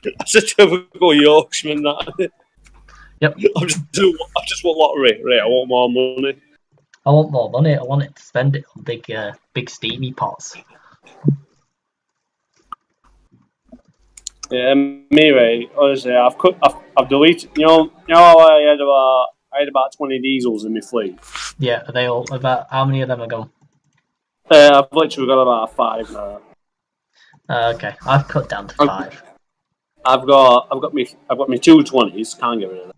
That's a typical Yorkshireman. That. Yep. I just want lottery. Right, I want more money. I want more money. I want it to spend it on big steamy pots. Yeah, me, right. Honestly, I've deleted. You know how I had about 20 diesels in my fleet. Yeah, are they all about? How many of them are gone? I've literally got about 5 now. Okay, I've cut down to 5. I've got me 220s. Can't get rid of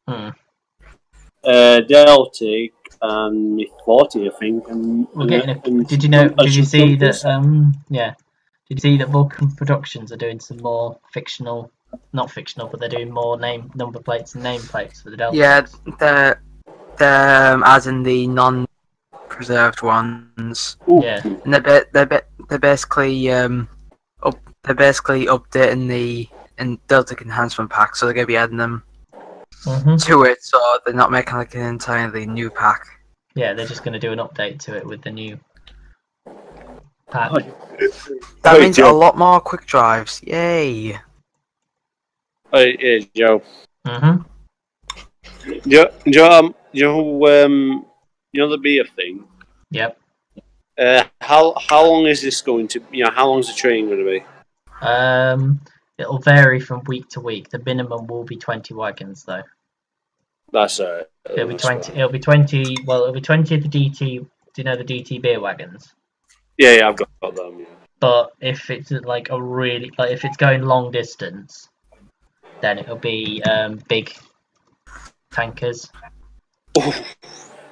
them. Deltic and me 40, I think. We're getting. Did you see that? Yeah, Did you see that Vulcan Productions are doing some more fictional, not fictional, but they're doing more number plates and nameplates for the Delta? Yeah, they're as in the non-preserved ones. Yeah. And they're basically they're basically updating the Delta enhancement pack, so they're gonna be adding them to it, so they're not making like an entirely new pack. Yeah, they're just going to do an update to it with the new pack. That means a lot more quick drives. Yay! Yeah, Joe. Mm-hmm. You know the beer thing. Yep. How long is this going to? How long is the training going to be? It'll vary from week to week. The minimum will be 20 wagons, though. That's It'll be 20. It'll be 20. Well, it'll be 20 of the DT. Do you know the DT beer wagons? Yeah, I've got them. Yeah. But if it's like a really if it's going long distance, then it'll be big tankers. So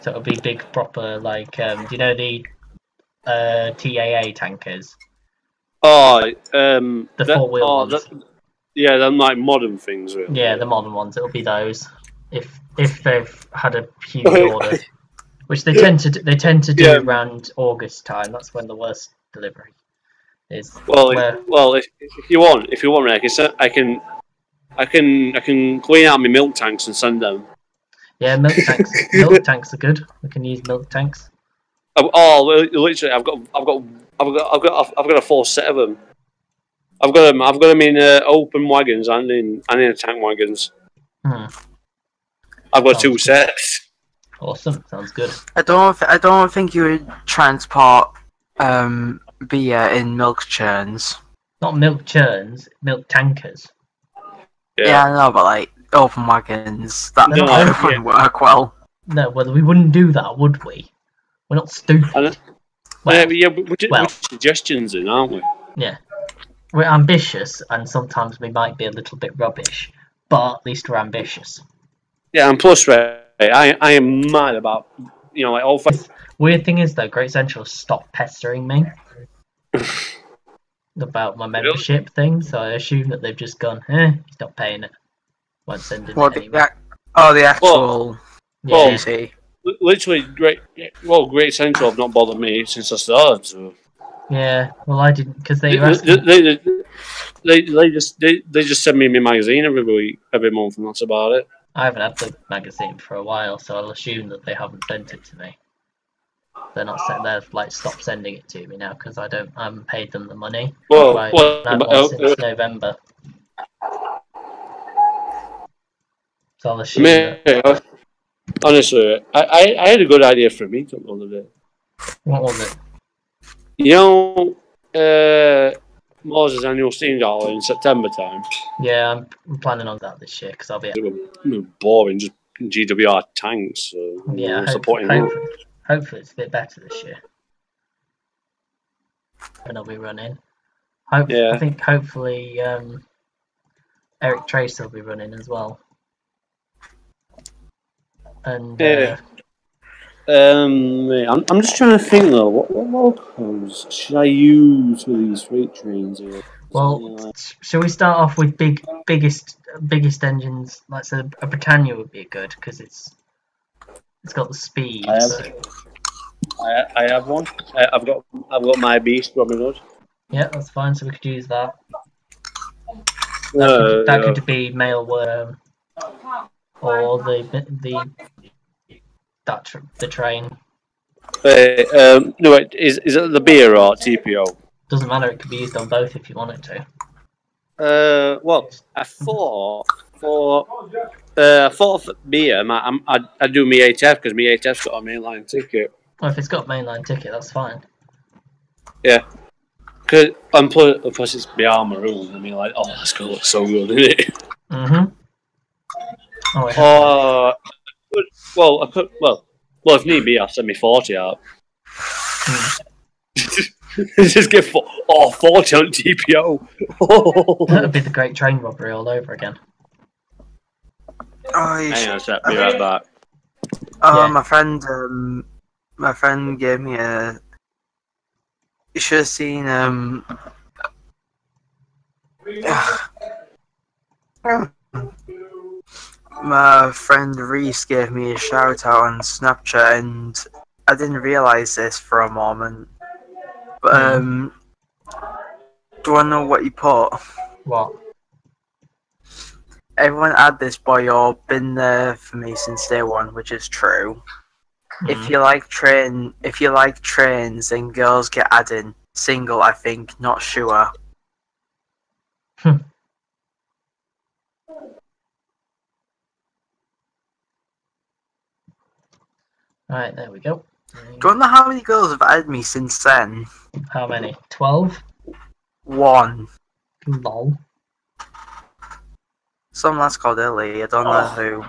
it'll be big proper do you know the TAA tankers? The 4-wheel ones. Yeah, they're like modern things, really. Yeah, the modern ones. It'll be those. If they've had a huge order, which they tend to do around August time. That's when the worst delivery is. If you want, I can clean out my milk tanks and send them. Yeah, milk tanks. Milk tanks are good. We can use milk tanks. Literally, I've got a full set of them. I've got them in open wagons and in tank wagons. I've got 2 sets. Awesome, sounds good. I don't think you would transport beer in milk churns. Not milk churns, milk tankers. Yeah, I know, but like open wagons, that wouldn't work well. No, well, we wouldn't do that, would we? We're not stupid. We're suggestions in, aren't we? Yeah. We're ambitious, and sometimes we might be a little bit rubbish, but at least we're ambitious. Yeah, and plus, Ray, I am mad about, all. Weird thing is, though, Great Central stopped pestering me about my membership thing, so I assume that they've just gone, he's not paying it. Won't send it anymore. The actual GC. Literally, Great Central have not bothered me since I started. So. Yeah, well, I didn't because they just send me my magazine every month, and that's about it. I haven't had the magazine for a while, so I'll assume that they haven't sent it to me. They've stopped sending it to me now because I haven't paid them the money. Since November. So I'll assume. Honestly, I had a good idea for a meetup the other day. What was it? Moses' annual steam gala in September time. Yeah, I'm planning on that this year because I'll be. Boring, just GWR tanks. So yeah, supporting. Hopefully, it's a bit better this year. And I'll be running. I think hopefully Eric Trace will be running as well. And I'm just trying to think though. What locos should I use for these freight trains here? Well, shall we start off with biggest engines? Like, so a Britannia would be good because it's got the speed. I have one. I've got my Beast Robin Hood. Yeah, that's fine. So we could use that. That could be Mailworm or the train. No, is it the beer or TPO? Doesn't matter. It could be used on both if you want it to. Well, I thought for beer, I do my 8F because my 8F's got a mainline ticket. Well, if it's got mainline ticket, that's fine. Yeah. Plus it's BR Maroon. I mean, like, that's gonna look so good, isn't it? Mhm. If need be, I'll send me 40 out. Just get 40 on TPO. That'd be the Great Train Robbery all over again. Hang on a sec, be right back. My friend gave me a. You should have seen My friend Reese gave me a shout out on Snapchat, and I didn't realise this for a moment. But, do you want to know what he put? What? Everyone add this boy or been there for me since day one, which is true. If you like trains, then girls get added. Single, I think, not sure. Alright, there we go. Do you know how many girls have added me since then? How many? 12? 1. Lol. Some lass called Ellie, I don't know who.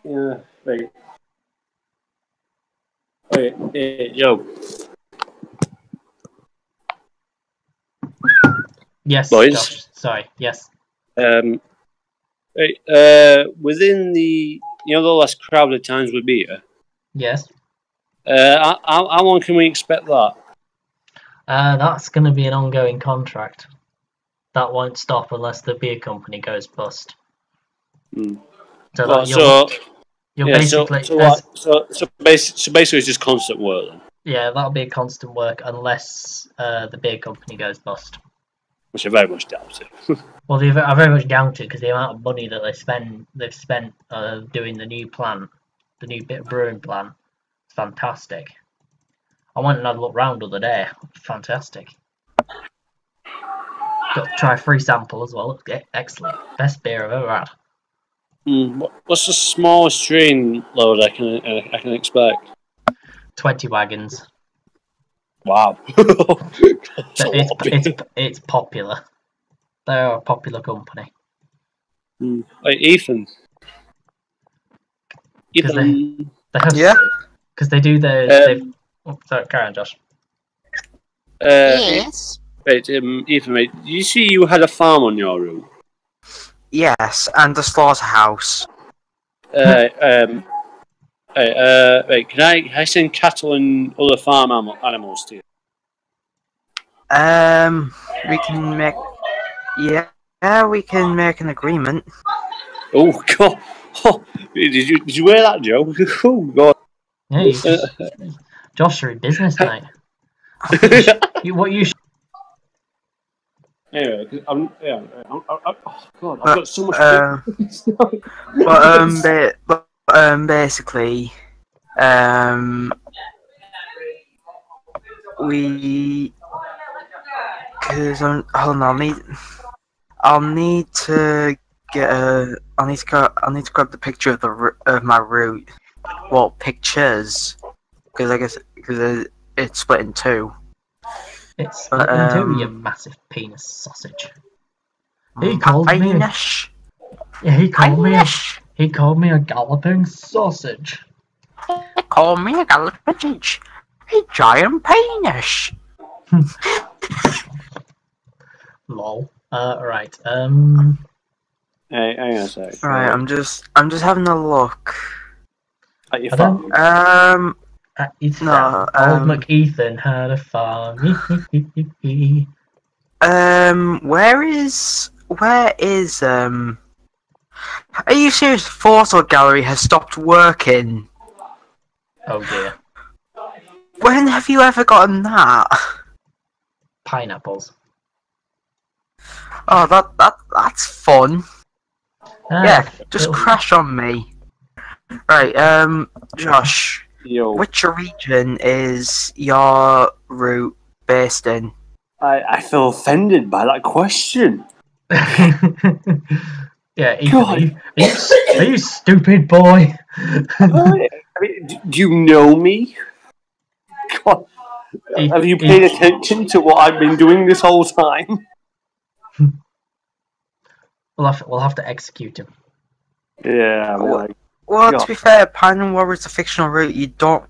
Yeah, wait. Wait, yo. Yes, Boys. Josh. Sorry, yes. Within the the less crowded times with beer. Yes. How long can we expect that? That's going to be an ongoing contract. That won't stop unless the beer company goes bust. So, basically it's just constant work then. Yeah, that'll be a constant work unless the beer company goes bust. Which I very much doubt it. Well, I very much doubt it because the amount of money that they've spent doing the new plant, the new bit brewing plant, is fantastic. I went and had a look round the other day. Fantastic. Got to try a free sample as well. Looks excellent. Best beer I've ever had. What's the smallest train load I can expect? 20 wagons. Wow. It's popular. They're a popular company. Like Ethan. Because they do sorry, carry on, Josh. Yes. Wait, Ethan, mate, you see you had a farm on your route? Yes, and the slaughterhouse. Wait, can I send cattle and other farm animals to you? We can make... Yeah, we can make an agreement. Oh, God. Oh, did you wear that, Joe? Oh, God. Yeah, Josh, you're in business, mate. Anyway, oh God, I've got so much. Basically, because hold on, I'll need to grab the picture of my route. Well, pictures, because it's split in two. It's split in two, you massive penis sausage. He called me a galloping sausage. Call me a galloping a giant penis. Lol. Right. Hey, hang on a sec. Right, I'm just having a look. At your farm? Old McEthan had a farm. Where is are you serious? Photo gallery has stopped working. Oh dear. When have you ever gotten that? Pineapples. Oh, that's fun. Yeah, just crash on me. Right, Josh. Yo. Which region is your route based in? I feel offended by that question. Yeah, Ethan, are you stupid boy? Do you know me? God, have you paid attention to what I've been doing this whole time? We'll have to execute him. Yeah. Well, to be fair, Pine War is a fictional route. You don't.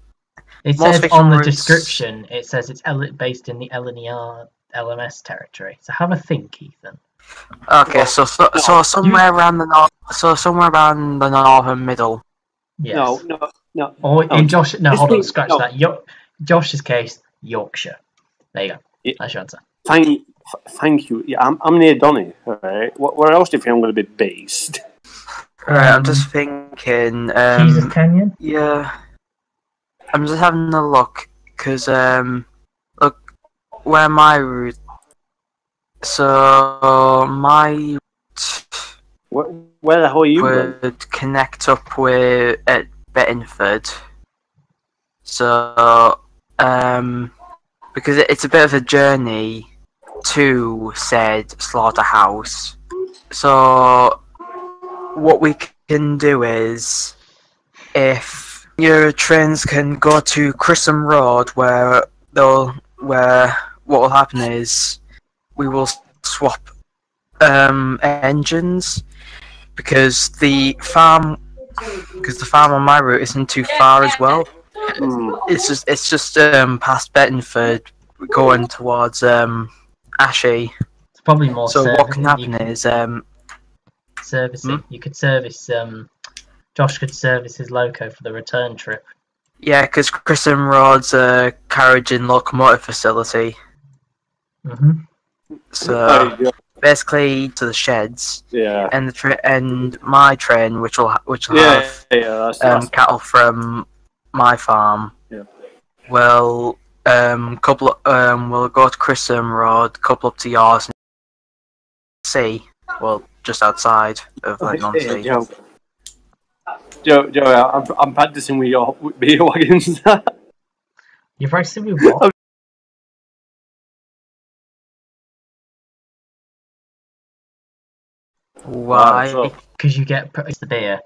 It says on the description. It says it's based in the LNER LMS territory. So have a think, Ethan. Okay, so somewhere around the north. So somewhere around the northern middle. Yes. No. In Josh, no, hold on, scratch that. Josh's case, Yorkshire. There you go. That's your answer. Thank you. Yeah, I'm near Donny. Alright. Where else do you think I'm going to be based? Right, I'm just thinking. Jesus Canyon. Yeah. I'm just having a look, because, look, where my route. So, my route Where the hell are you then? would connect up with at Bettingford. So, because it's a bit of a journey to said slaughterhouse. So, what we can do is, if your trains can go to Chrisham Road, where what will happen is we will swap engines, because the farm on my route isn't too far as well. It's just past Bettingford, going towards Ashy. It's probably more. So what can happen is servicing. You could service. Josh could service his loco for the return trip. Yeah, because Chrisham Road's a carriage and locomotive facility. So basically to the sheds. Yeah. And my train, which will have that's cattle from my farm. Yeah. Will we'll go to Chrisham Road, couple up to yours, and sea. Well, just outside of non-sea. Joe, I'm practicing with your wagons. You're practicing with what? Why? Because you get the beer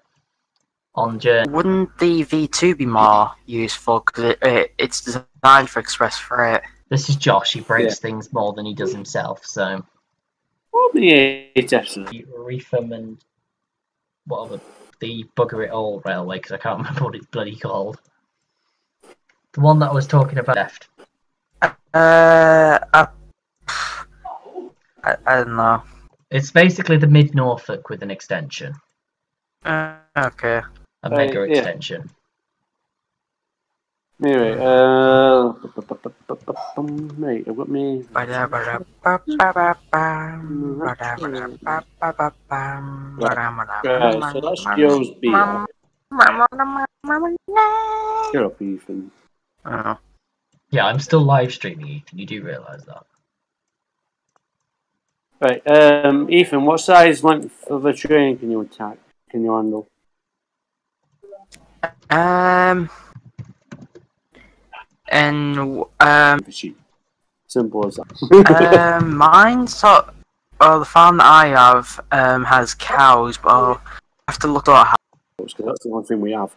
on journey. Wouldn't the V2 be more useful? Because it's designed for express freight. This is Josh. He breaks things more than he does himself. So. Definitely. Reefham and whatever the Bugger It All railway, because I can't remember what it's bloody called. The one that I was talking about left. I don't know. It's basically the Mid Norfolk with an extension. Okay. A mega extension. Anyway, mate, I've got me. Right, so that's Joe's beer. Shut up, Ethan. Yeah, I'm still live streaming, Ethan. You do realise that. Right, Ethan, what size length of a train can you handle? Simple as that. The farm that I have has cows, but I'll have to look at how. Because that's the one thing we have.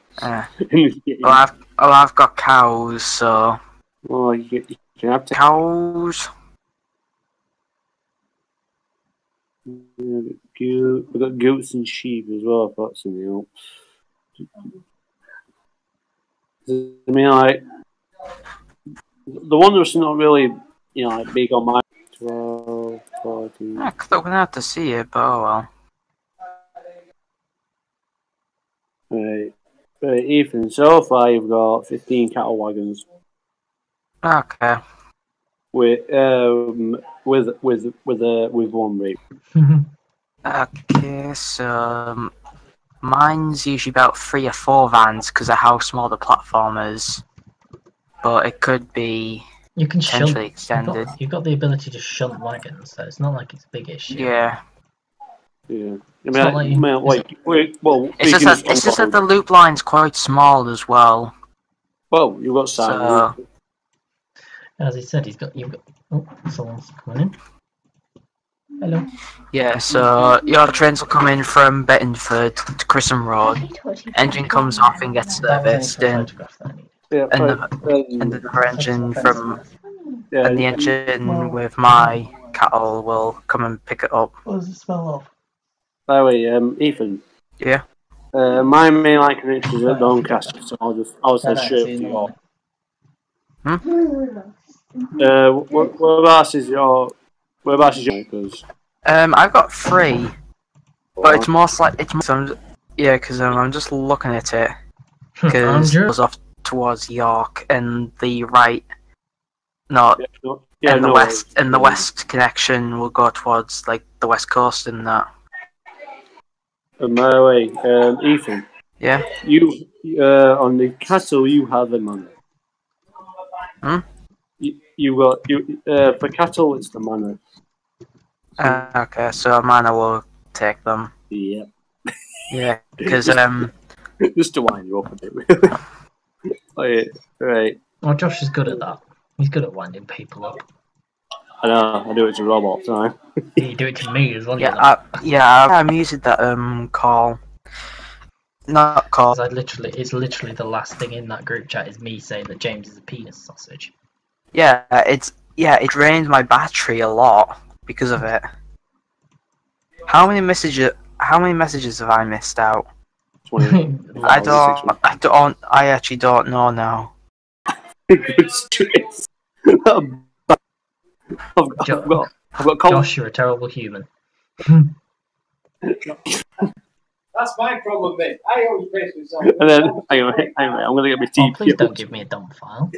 I've got cows, so. Oh, you can have cows. We've got goats and sheep as well, if that's any help. I mean, like, the one that's not really, like big on my 12, 14. I'm gonna have to see it, but oh well. Right, Ethan. So far, you've got 15 cattle wagons. Okay. With one rate. Okay, so mine's usually about 3 or 4 vans because of how small the platform is. But it could be potentially extended. You've got the ability to shunt wagons, so it's not like it's a big issue. Yeah. Yeah. It's just that the loop line's quite small as well. Well, you've got so, as he said, you've got. Oh, someone's coming in. Hello. Yeah, so your trains will come in from Bettingford to Chrisham Road. Engine comes off and gets serviced, and the engine from and the engine with my cattle will come and pick it up. What does it smell of? By the way, Ethan. Yeah. My main line connection is at Doncaster, so I'll say straight to you. Whereabouts is your? Because I've got 3, but it's most like because I'm just looking at it because it goes off towards York and the right. No, Yeah, and no, the west connection will go towards like the west coast and that. By the way, Ethan. Yeah. You on the castle you have the money. You got for cattle it's the manor. Okay, so a manor will take them. Yeah. Yeah, because just to wind you up a bit. Really. Oh, yeah. Right. Well, Josh is good at that. He's good at winding people up. I know. I do it to robots, don't I? You do it to me as well. I'm using that call. Not call. It's literally the last thing in that group chat is me saying that James is a penis sausage. Yeah, it drains my battery a lot because of it. How many messages have I missed out? 20. I actually don't know now. Good stress. I've got Josh, you're a terrible human. That's my problem, mate. I always face myself. And then, anyway, I'm gonna get my TP. Please don't give me a dump file.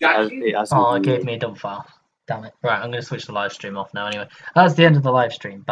It gave me a dump file. Damn it. Right, I'm going to switch the live stream off now anyway. That's the end of the live stream.